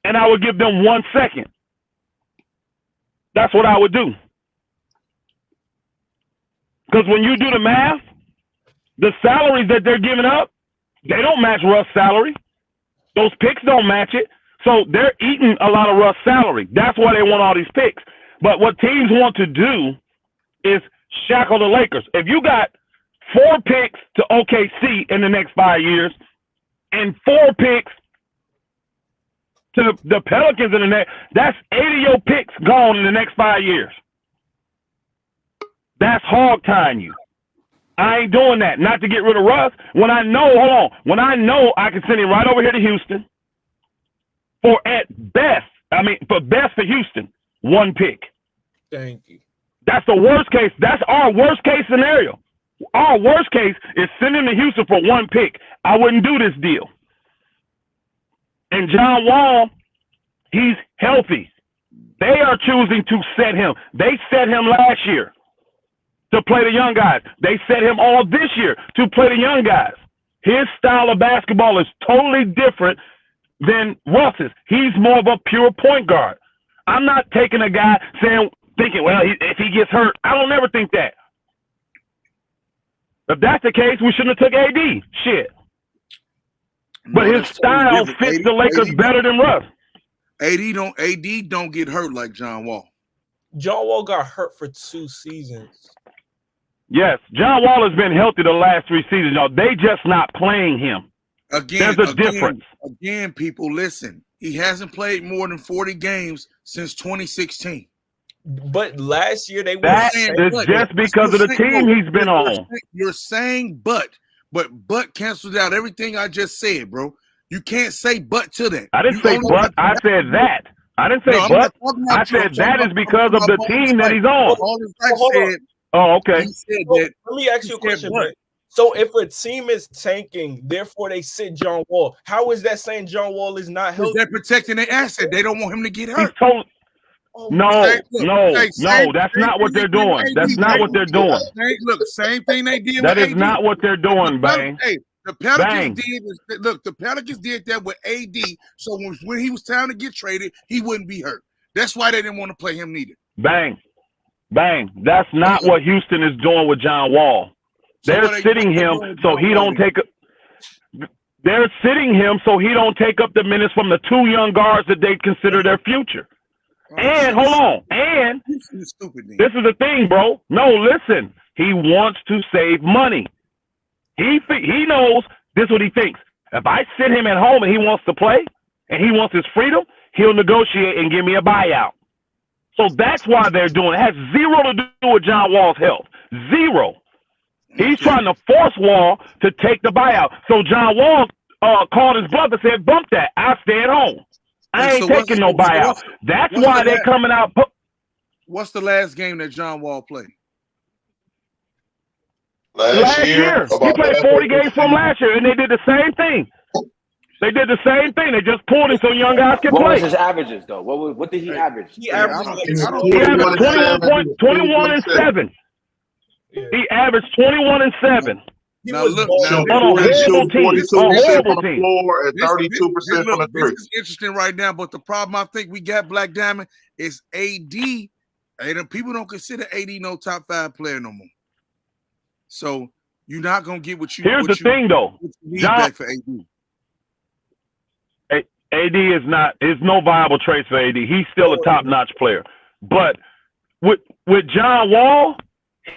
And I would give them 1 second. That's what I would do. Because when you do the math, the salaries that they're giving up, they don't match Russ' salary. Those picks don't match it. So they're eating a lot of Russ' salary. That's why they want all these picks. But what teams want to do is shackle the Lakers. If you got 4 picks to OKC in the next 5 years and 4 picks to the Pelicans in the next, that's 80 of your picks gone in the next 5 years. That's hog tying you. I ain't doing that. Not to get rid of Russ. When I know I can send him right over here to Houston for best for Houston, 1 pick. Thank you. That's the worst case. That's our worst case scenario. Our worst case is sending him to Houston for 1 pick. I wouldn't do this deal. And John Wall, he's healthy. They are choosing to set him. They set him last year to play the young guys. They set him all this year to play the young guys. His style of basketball is totally different than Russ's. He's more of a pure point guard. I'm not taking a guy thinking, well, if he gets hurt, I don't ever think that. If that's the case, we shouldn't have took AD. Shit. But No, his that's totally style different. fits the Lakers better than Russ. AD don't get hurt like John Wall. John Wall got hurt for 2 seasons. Yes, John Wall has been healthy the last 3 seasons, y'all. They just not playing him. There's a difference. Again, people, listen. He hasn't played more than 40 games since 2016. But last year they were. That is just because of the team he's been on. You're saying but cancels out everything I just said, bro. You can't say but to that. I didn't say but. I said that. I didn't say but. I said that is because of the team that he's on. Oh, okay. Let me ask you a question. So if a team is tanking, therefore they sit John Wall, how is that saying John Wall is not healthy? They're protecting their asset. They don't want him to get hurt. No, that's not what they're doing. That's not what they're doing. Look, same thing they did. That is not what they're doing, Bang. Hey, the Pelicans did that with AD. So when he was time to get traded, he wouldn't be hurt. That's why they didn't want to play him neither. Bang. That's not what Houston is doing with John Wall. They're sitting him so he don't take They're sitting him so he don't take up the minutes from the 2 young guards that they consider their future. And hold on. And this is the thing, bro. No, listen. He wants to save money. He knows this is what he thinks. If I sit him at home and he wants to play and he wants his freedom, he'll negotiate and give me a buyout. So that's why they're doing it. It has zero to do with John Wall's health. Zero. He's trying to force Wall to take the buyout. So John Wall called his bluff and said, bump that. I'll stay at home. I ain't taking no buyout. That's why they're coming out. What's the last game that John Wall played? Last year. He played 40 games from last year, and they did the same thing. They just pulled him so young guys can play. What was his averages, though? What did he average? He averaged 21 and 7. He averaged 21 and 7. Now look, on a horrible team. 32% from the three. This is interesting right now, but the problem I think we got, Black Diamond, is AD. And people don't consider AD no top 5 player no more. So you're not gonna get what you. Here's the thing, though. Back for AD. AD is no viable trade for AD. He's still a top-notch player. But with John Wall,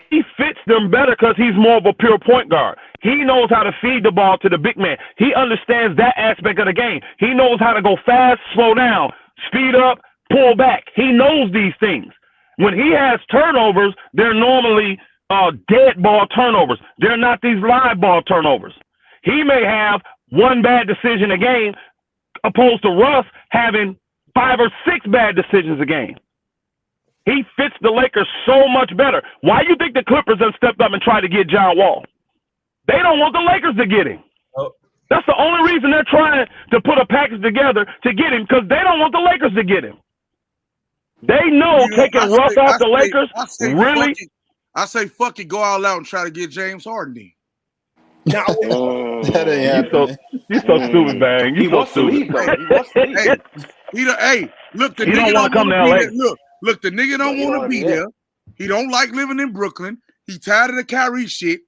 he fits them better because he's more of a pure point guard. He knows how to feed the ball to the big man. He understands that aspect of the game. He knows how to go fast, slow down, speed up, pull back. He knows these things. When he has turnovers, they're normally dead ball turnovers. They're not these live ball turnovers. He may have one bad decision a game opposed to Russ having 5 or 6 bad decisions a game. He fits the Lakers so much better. Why do you think the Clippers have stepped up and tried to get John Wall? They don't want the Lakers to get him. That's the only reason they're trying to put a package together to get him, because they don't want the Lakers to get him. They know taking Russ off the Lakers really. I say fuck it, go all out and try to get James Harden. Now, that ain't happening. You're so stupid, Bang. You're so stupid. Hey, look, the he nigga don't want to come to LA. Look, the nigga don't want to be there. He don't like living in Brooklyn. He tired of the Kyrie shit.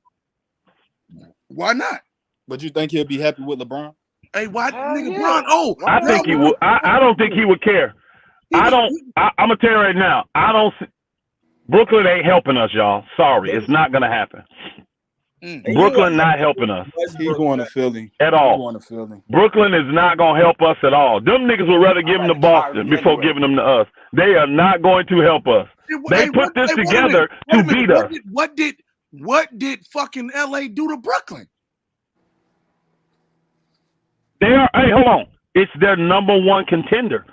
Why not? But you think he'll be happy with LeBron? Hey, why nigga LeBron? Oh, I think he would. I don't think he would care. I'm gonna tell you right now. Brooklyn ain't helping us, y'all. Sorry, it's not gonna happen. Brooklyn not helping us. He's going to Philly at all. Going to Philly. Brooklyn is not going to help us at all. Them niggas would rather give them to Boston before giving them to us. They are not going to help us. They put this together to beat us. What did fucking LA do to Brooklyn? Hey, hold on. It's their number 1 contender.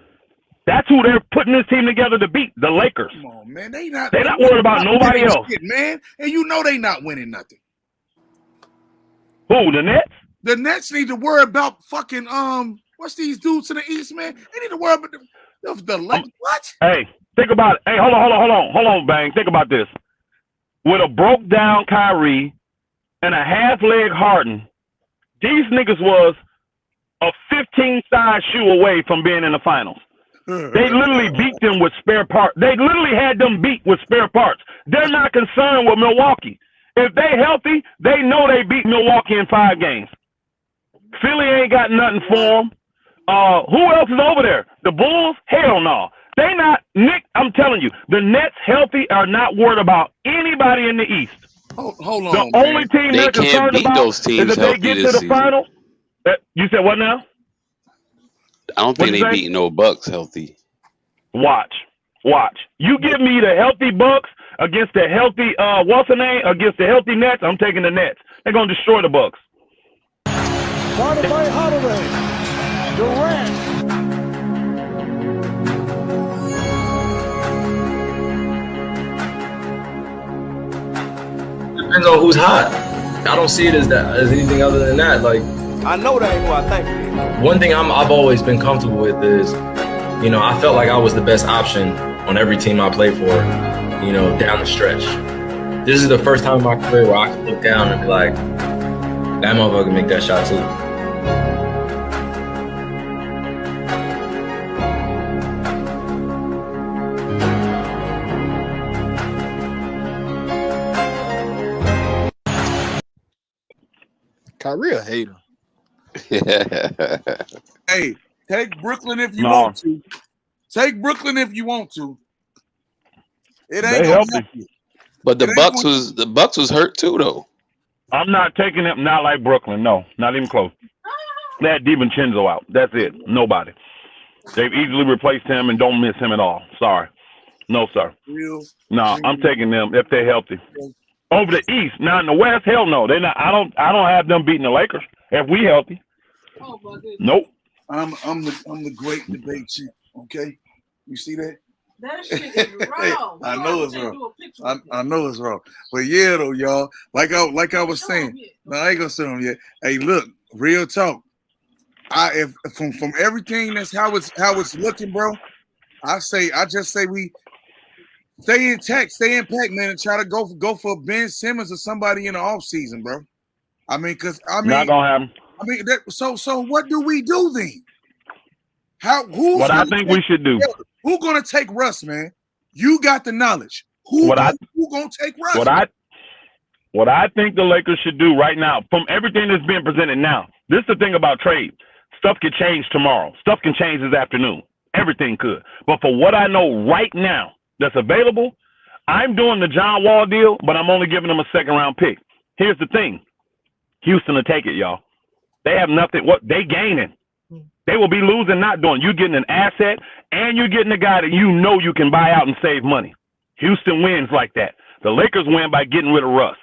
That's who they're putting this team together to beat, the Lakers. Come on, man. They're not worried about nobody else. Shit, man. And you know they not winning nothing. Who, the Nets? The Nets need to worry about fucking what's these dudes to the East, man? They need to worry about the what? Hey, think about it. Hey, hold on, Bang. Think about this. With a broke down Kyrie and a half leg Harden, these niggas was a 15-size shoe away from being in the finals. They literally beat them with spare parts. They literally had them beat with spare parts. They're not concerned with Milwaukee. If they healthy, they know they beat Milwaukee in 5 games. Philly ain't got nothing for them. Who else is over there? The Bulls? Hell no. They not, Nick, I'm telling you, the Nets healthy are not worried about anybody in the East. Hold on. The only team they're concerned about those teams is if they get to the final. You said what now? I don't think they beating no Bucks healthy. Watch. You give me the healthy Bucks against the healthy what's the name? Against the healthy Nets, I'm taking the Nets. They're gonna destroy the Bucks. Guarded by Holiday. Durant. Depends on who's hot. I don't see it as anything other than that. Like, I know that ain't who I think. One thing I've always been comfortable with is, I felt like I was the best option on every team I played for, down the stretch. This is the first time in my career where I can look down and be like, that motherfucker can make that shot too. Kyrie a hater. Hey, take Brooklyn if you want to. Take Brooklyn if you want to. It ain't gonna help you. But the Bucks was hurt too, though. I'm not taking them. Not like Brooklyn. No, not even close. They had DiVincenzo out. That's it. Nobody. They've easily replaced him and don't miss him at all. Sorry. No, sir. No, I'm taking them if they're healthy. Over the East. Now in the West, hell no. They're not. I don't have them beating the Lakers if we healthy. Nope. I'm the great debate champ. Okay, you see that? That shit is wrong. I know it's wrong. I know it's wrong. But yeah, though, y'all. Like I was saying. No, I ain't gonna show them yet. Hey, look, real talk. If from everything that's how it's looking, bro. I just say we stay intact, stay in pack, man, and try to go for Ben Simmons or somebody in the offseason, bro. Not gonna happen. So what do we do then? What I think we should do? Who's gonna take Russ, man? You got the knowledge. Who gonna take Russ? What I think the Lakers should do right now, from everything that's being presented now, this is the thing about trade. Stuff can change tomorrow. Stuff can change this afternoon. Everything could. But for what I know right now that's available, I'm doing the John Wall deal, but I'm only giving them a 2nd-round pick. Here's the thing. Houston will take it, y'all. They have nothing. What they gaining? They will be losing, not doing. You're getting an asset, and you're getting a guy that you know you can buy out and save money. Houston wins like that. The Lakers win by getting rid of Russ.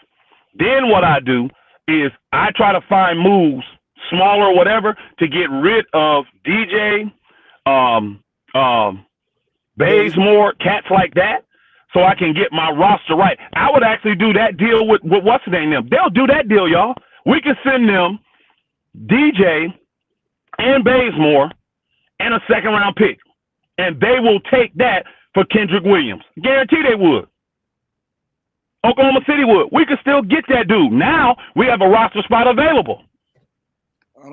Then what I do is I try to find moves, small or whatever, to get rid of DJ, Bazemore, cats like that, so I can get my roster right. I would actually do that deal with what's the name them. They'll do that deal, y'all. We can send them DJ and Bazemore and a 2nd-round pick, and they will take that for Kendrick Williams. Guarantee they would. Oklahoma City would. We could still get that dude. Now we have a roster spot available.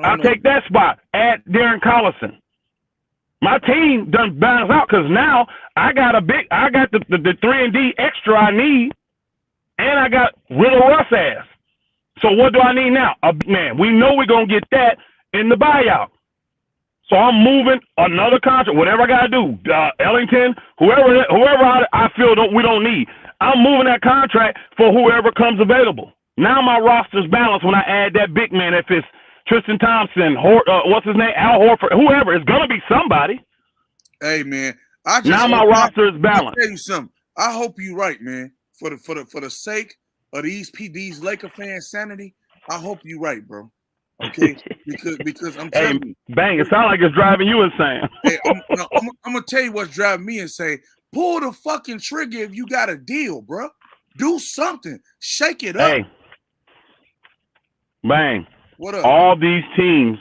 I'll take that spot. Add Darren Collison. My team done balance out because now I got the 3-and-D extra I need, and I got rid of Russ ass. So what do I need now? A big man. We know we're gonna get that in the buyout. So I'm moving another contract, whatever I gotta do. Ellington, whoever I feel we don't need. I'm moving that contract for whoever comes available. Now my roster's balanced when I add that big man. If it's Tristan Thompson, what's his name, Al Horford, whoever, it's gonna be somebody. Hey man, now my roster is balanced. I'll tell you something. I hope you're right, man. For the sake of these Laker fans' sanity, I hope you're right, bro. Okay, because I'm telling you, bang, it sounds like it's driving you insane. Hey, I'm gonna tell you what's driving me insane. Pull the fucking trigger if you got a deal, bro. Do something. Shake it up. Hey, bang. What up? All these teams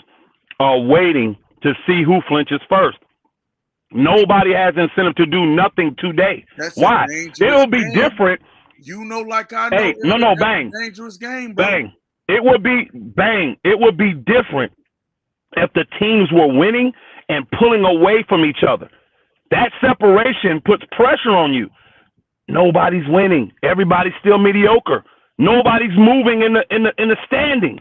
are waiting to see who flinches first. Nobody has incentive to do nothing today. Why? It'll be different. You know, like I know. Hey, no, bang. Dangerous game, bro. Bang. It would be different if the teams were winning and pulling away from each other. That separation puts pressure on you. Nobody's winning. Everybody's still mediocre. Nobody's moving in the standings.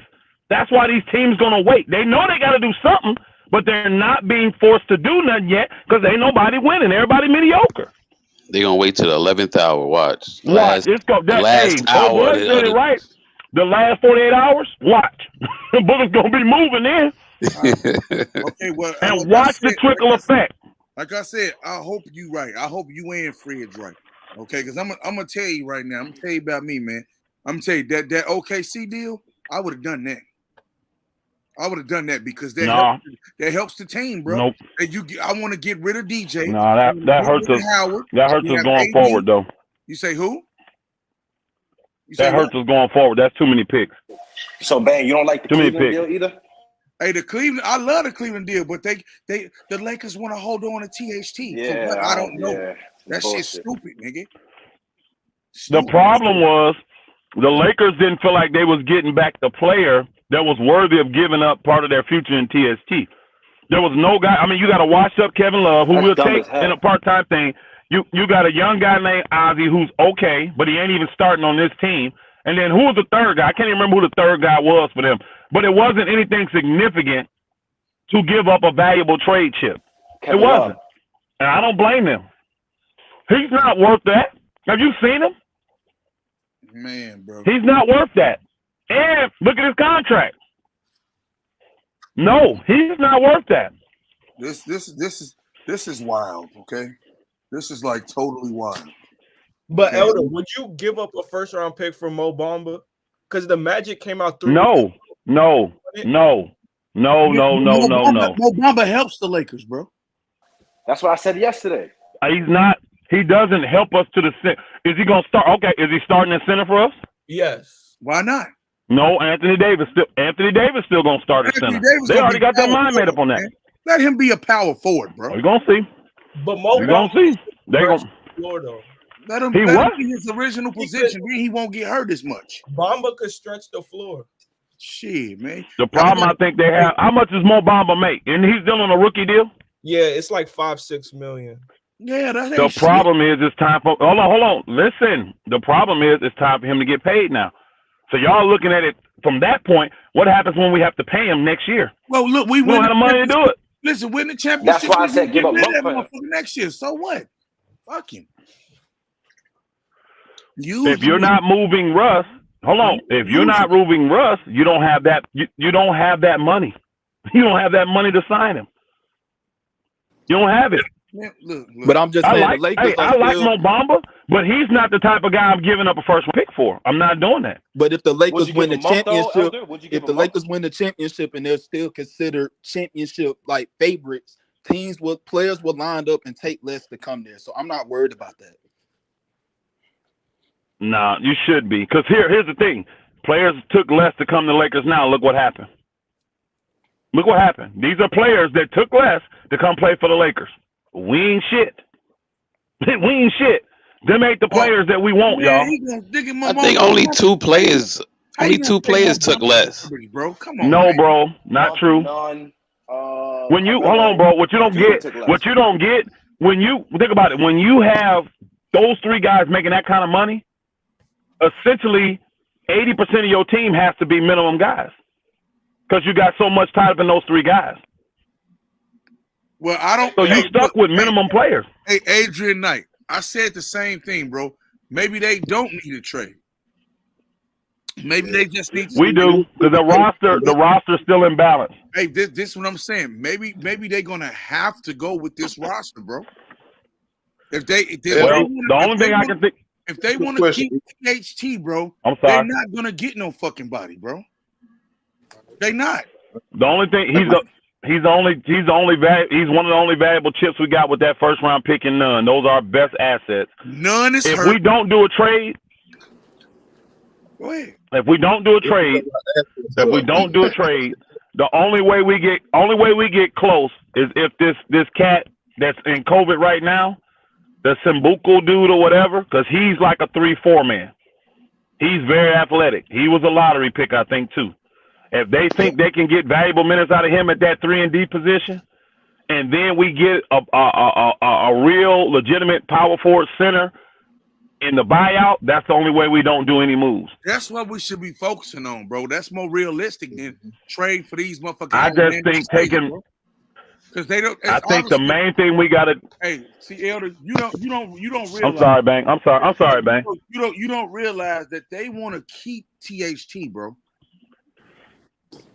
That's why these teams gonna wait. They know they got to do something, but they're not being forced to do nothing yet because ain't nobody winning. Everybody mediocre. They gonna wait till the 11th hour. Watch. Watch. Last hour. Said it right. The last 48 hours. Watch. Booker's gonna be moving in. Okay, well, and watch the trickle effect. Like I said, I hope you right. I hope you and Fred's right. Okay, because I'm gonna tell you right now. I'm gonna tell you about me, man. I'm gonna tell you that OKC deal. I would have done that. I would have done that because that helps the team, bro. Nope. And I want to get rid of DJ. No, that hurts us. Howard. That hurts us going forward, though. You say who? That hurts us going forward. That's too many picks. So, Bang, you don't like the Cleveland deal either? Hey, I love the Cleveland deal, but the Lakers want to hold on to THT. Yeah, I don't know. Yeah, that shit's stupid, nigga. The problem was the Lakers didn't feel like they was getting back the player that was worthy of giving up part of their future in TST. There was no guy. I mean, you got a washed up Kevin Love who will take in a part-time thing. You got a young guy named Ozzy who's okay, but he ain't even starting on this team. And then who was the third guy? I can't even remember who the third guy was for them. But it wasn't anything significant to give up a valuable trade chip. It wasn't. And I don't blame him. He's not worth that. Have you seen him? Man, bro. He's not worth that. And look at his contract. No, he's not worth that. This is wild, okay? This is like totally wild. But Elder, would you give up a first round pick for Mo Bamba? Because the Magic came out through. No. Mo Bamba helps the Lakers, bro. That's what I said yesterday. He's not. He doesn't help us to the center. Is he going to start? Okay, is he starting in center for us? Yes. Why not? No, Anthony Davis still going to start at center. They already got their mind made up on that. Man. Let him be a power forward, bro. We're going to see. But Mo We're going to see. They're going to. Let him be his original position. Then he won't get hurt as much. Bamba could stretch the floor. Shit, man. The problem I think they have, how much does Mo Bamba make? And he's still on a rookie deal? Yeah, it's like 5-6 million. Yeah, that's the problem is it's time for hold on. Listen. The problem is it's time for him to get paid now. So y'all looking at it from that point, what happens when we have to pay him next year? Well, look, we don't have the money to do it. Listen, win the championship. That's why I said give up next year. So what? Fuck him. If you're not moving Russ, hold on. If you're not moving Russ, you don't have that. You don't have that money. You don't have that money to sign him. You don't have it. Man, look. But I'm just saying, I like Mo Bamba, but he's not the type of guy I'm giving up a first pick for. I'm not doing that. But if the Lakers win the championship, if the Lakers win the championship and they're still considered championship like favorites, players will line up and take less to come there. So I'm not worried about that. Nah, you should be. Because here's the thing. Players took less to come to Lakers now. Look what happened. Look what happened. These are players that took less to come play for the Lakers. We ain't shit. We ain't shit. Them ain't the players that we want, y'all. I think only two players took less. Bro, come on. No, bro, not true. When you hold on, bro, what you don't get, when you think about it, when you have those three guys making that kind of money, essentially 80% of your team has to be minimum guys. Because you got so much tied up in those three guys. Well, I don't. So you stuck with minimum players. Hey, Adrian Knight, I said the same thing, bro. Maybe they don't need a trade. Maybe they just need. We do, because the roster's still in balance. Hey, this is what I'm saying. Maybe they're gonna have to go with this roster, bro. If they want to keep THT, bro, I'm sorry, they're not gonna get no fucking body, bro. They not. The only thing he's one of the only valuable chips we got with that first round pick and none. Those are our best assets. None is if hurt. we don't do a trade. Go ahead. If we don't do a trade, the only way we get close is if this cat that's in COVID right now, the Simbuku dude or whatever, because he's like a 3-4 man. He's very athletic. He was a lottery pick, I think, too. If they think they can get valuable minutes out of him at that 3-and-D position, and then we get a real legitimate power forward center in the buyout, that's the only way we don't do any moves. That's what we should be focusing on, bro. That's more realistic than trade for these motherfuckers. I just think taking because they don't. I think the main thing we gotta. Hey, see, Elder, you don't realize. I'm sorry, Bang. I'm sorry, Bang. You don't realize that they want to keep THT, bro.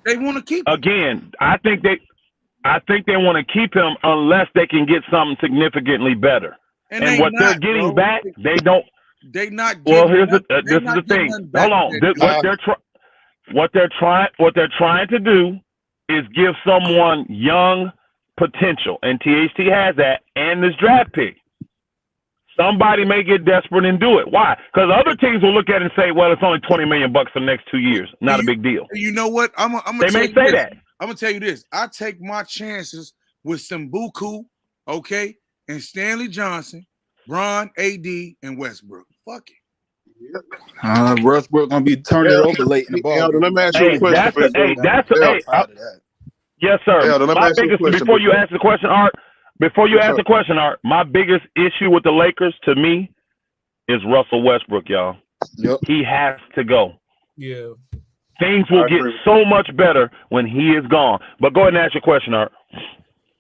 They want to keep him. Again. I think they want to keep him unless they can get something significantly better. And what they're getting back, they don't. They not. Well, here's this is the thing. Hold on. What they're trying to do is give someone young potential, and THT has that, and this draft pick. Somebody may get desperate and do it. Why? Because other teams will look at it and say, "Well, it's only $20 million for the next 2 years. Not a big deal." You know what? They may say that. I'm gonna tell you this. I take my chances with Sambuku, okay, and Stanley Johnson, Bron, AD, and Westbrook. Fuck it. Westbrook gonna be turning it over late in the ball. Let me ask you a question. Yes, sir. My biggest before you ask the question, Art. Before you ask the question, Art, my biggest issue with the Lakers, to me, is Russell Westbrook, y'all. Yep. He has to go. Yeah. Things will get so much better when he is gone. But go ahead and ask your question, Art.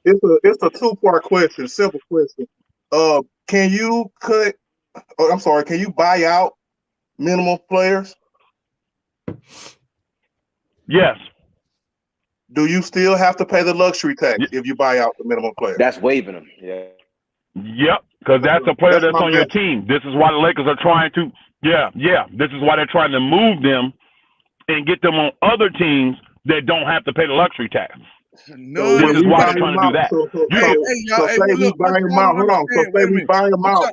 It's a two-part question, simple question. Can you can you buy out minimum players? Yes. Do you still have to pay the luxury tax if you buy out the minimum player? That's waiving them. Yeah. Yep, because that's a player that's on your team. This is why the Lakers are trying to. Yeah. This is why they're trying to move them and get them on other teams that don't have to pay the luxury tax. No, this is why they're trying to do that. So say we buy him out. Hold on. So say we buy him out.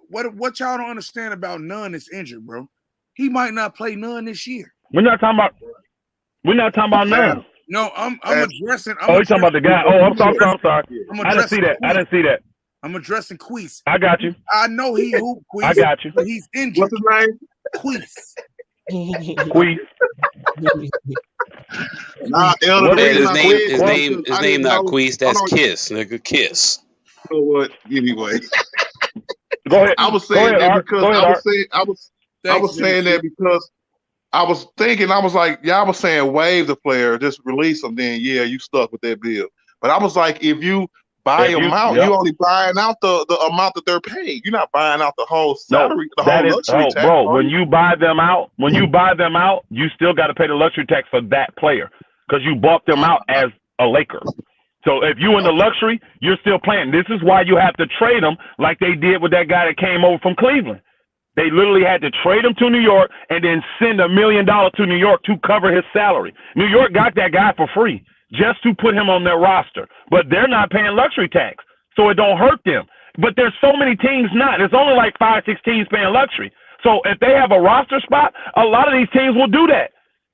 What y'all don't understand about Nunn is injured, bro. He might not play Nunn this year. We're not talking about Nunn. No, I'm addressing. You're talking about the guy. Oh, I'm sorry. I didn't see that. I'm addressing Queese. I got you. I know he hooped Queese. I got you. But he's injured. What's his name? Queese. Queese. His name not Queese. That's Kiss, nigga. Kiss. You know what? Anyway. Go ahead. I was saying that because I was saying that because I was thinking, I was like, y'all was saying waive the player, just release them, then yeah, you stuck with that bill. But I was like, if you buy them out, you only buying out the amount that they're paid. You're not buying out the whole salary, the whole luxury tax. Bro, when you buy them out, you still got to pay the luxury tax for that player because you bought them out as a Laker. So if you in the luxury, you're still playing. This is why you have to trade them like they did with that guy that came over from Cleveland. They literally had to trade him to New York and then send $1 million to New York to cover his salary. New York got that guy for free just to put him on their roster, but they're not paying luxury tax, so it don't hurt them. But there's so many teams not. There's only like 5, 6 teams paying luxury. So if they have a roster spot, a lot of these teams will do that.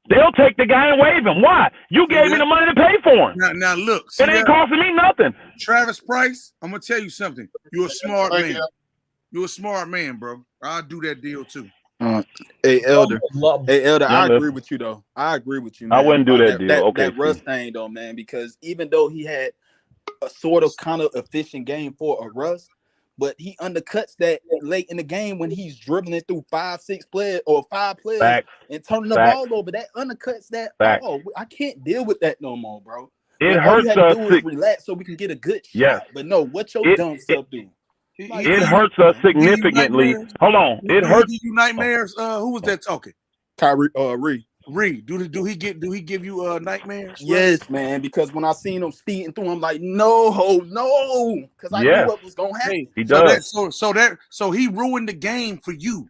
They'll take the guy and waive him. Why? You gave me the money to pay for him. Now look. It ain't costing me nothing. Travis Price, I'm going to tell you something. You're a smart man. You're a smart man, bro. I'll do that deal too. Hey, Elder. I agree with you, though. I agree with you, man. I wouldn't do that deal. Okay. That Russ thing, though, man, because even though he had a sort of kind of efficient game for a Russ, but he undercuts that late in the game when he's dribbling through 5, 6 players or 5 players and turning the ball over. That undercuts that. Oh, I can't deal with that no more, bro. It hurts us. Relax so we can get a good shot. Yes. But no, what your dumb self do? It hurts us significantly. Hold on. It hurts you nightmares. Who was that talking? Kyrie Reed. Do he give you nightmares? Yes, man, because when I seen him speeding through, I'm like, no, because I knew what was gonna happen. He does. So he ruined the game for you.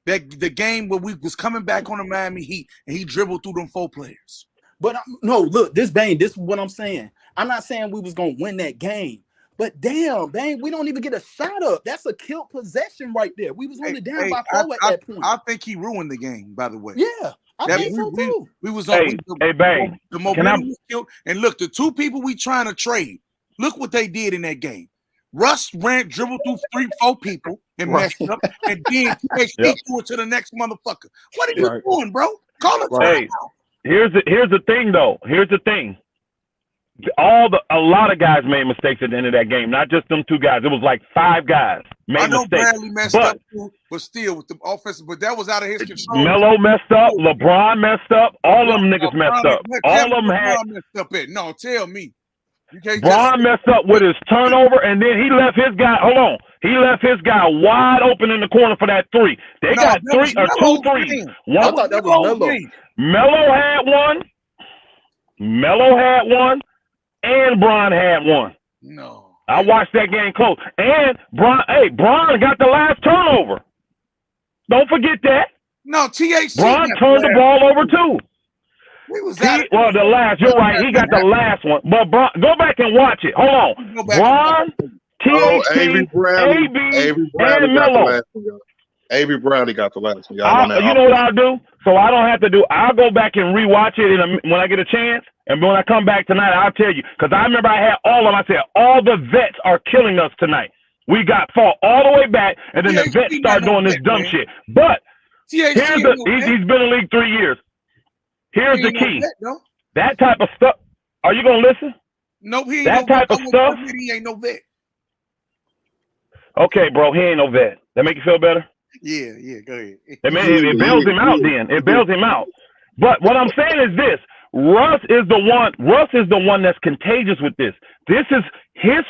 That the game where we was coming back on the Miami Heat and he dribbled through them 4 players. But no, look, this is what I'm saying. I'm not saying we was gonna win that game. But damn, Bang, we don't even get a shot up. That's a killed possession right there. We was only down by 4 at that point. I think he ruined the game, by the way. Yeah, I think so too. We was on Bang. The momentum was killed. And look, the 2 people we trying to trade, look what they did in that game. Russ dribbled through 3, 4 people and messed up, and then threw it to the next motherfucker. What are you doing, bro? Call it. Hey, here's the thing, though. Here's the thing. a lot of guys made mistakes at the end of that game. Not just them 2 guys. It was like 5 guys made I know mistakes. Bradley messed up too, but still with the offensive, but that was out of his control. Melo messed up. LeBron messed up. All them niggas messed up. All of them had. Messed up at. No, tell me. You can't Bron messed up with his turnover, and then he left his guy. Hold on, he left his guy wide open in the corner for that 3. They got 3 or 2 threes. One, I thought that was Melo. Melo had one. Melo had one, and Bron had one. No, I watched that game close. And Bron got the last turnover. Don't forget that. No, THC. Bron turned the ball over too. The last. You're right. He got the last one. But Bron, go back and watch it. Hold on. Bron, THC, AB, and Melo. Avery Bradley got the last one. You know what I'll do? So I don't have to do. I'll go back and rewatch it when I get a chance. And when I come back tonight, I'll tell you. Because I remember I had all of them. I said, all the vets are killing us tonight. We got fought all the way back, and then the vets start doing this dumb shit. But he's been in the league 3 years. Here's the key. That type of stuff. Are you going to listen? Nope, he ain't that type of stuff. He ain't no vet. Okay, bro, he ain't no vet. That make you feel better? Yeah, go ahead. It bails him out then. It bails him out. But what I'm saying is this. Russ is the one that's contagious with this. This is his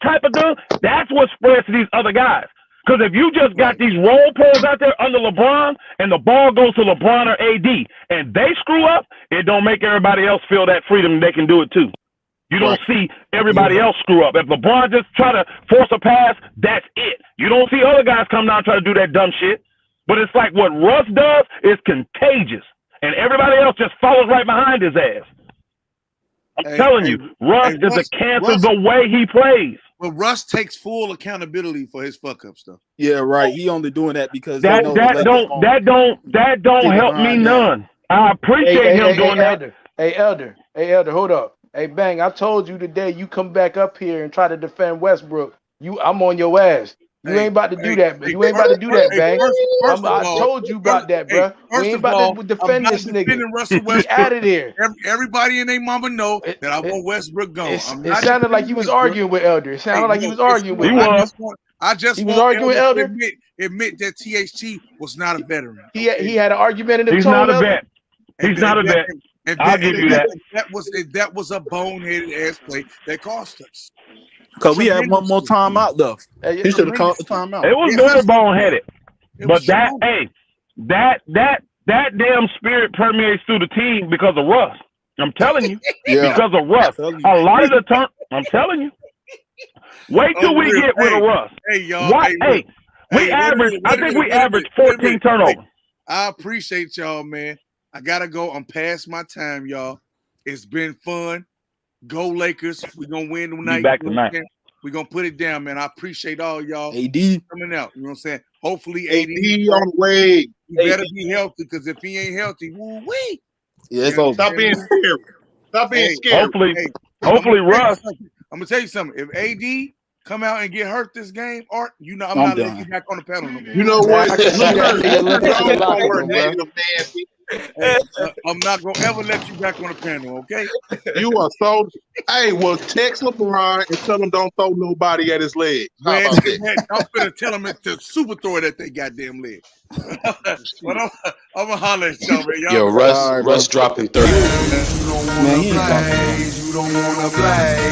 type of dude. That's what spreads to these other guys. Because if you just got these role players out there under LeBron and the ball goes to LeBron or AD and they screw up, it don't make everybody else feel that freedom they can do it too. You don't see everybody else screw up. If LeBron just try to force a pass, that's it. You don't see other guys come down and try to do that dumb shit. But it's like what Russ does is contagious. And everybody else just follows right behind his ass. I'm telling you, Russ is a cancer the way he plays. But Russ takes full accountability for his fuck up stuff. Yeah, right. He only doing that because that don't help me none. I appreciate him doing that. Elder, hold up. Hey, Bang, I told you today you come back up here and try to defend Westbrook. I'm on your ass. You ain't about to do that, man. You ain't about to do that, Bang. I told you about that, bro. We ain't about to defend this nigga. He out of there. Everybody and their mama know that I want Westbrook gone. It sounded like you was arguing with Elder. It sounded like you was arguing with him. I just was arguing with Elder. Admit that THT was not a veteran. He had an argument in the He's not a vet. He's not a vet. I'll give you that. That was a boneheaded ass play that cost us. Because we had one more timeout left. He should have called the timeout. It was very boneheaded. But that damn spirit permeates through the team because of Russ. I'm telling you. Because of Russ. A lot of the time, I'm telling you. Wait till we get rid of Russ. Hey, y'all. I think we averaged 14 turnovers. I appreciate y'all, man. I gotta go. I'm past my time, y'all. It's been fun. Go Lakers. We're gonna win tonight. Back tonight. We're gonna put it down, man. I appreciate all y'all AD coming out. You know what I'm saying? Hopefully AD on the way. He better be healthy, because if he ain't healthy, woo-wee. Yeah, it's over. Stop being scared. Stop being scared. Hopefully Russ. I'm gonna tell you something. If AD come out and get hurt this game, Art, I'm not letting you back on the panel no more. You know what? I'm not gonna ever let you back on the panel, okay? You are so. Hey, well, text LeBron and tell him don't throw nobody at his leg. How about that? I'm gonna tell him to super throw it at their goddamn leg. But I'm gonna holler at y'all, man. Yo, Russ dropping 30. You don't wanna play.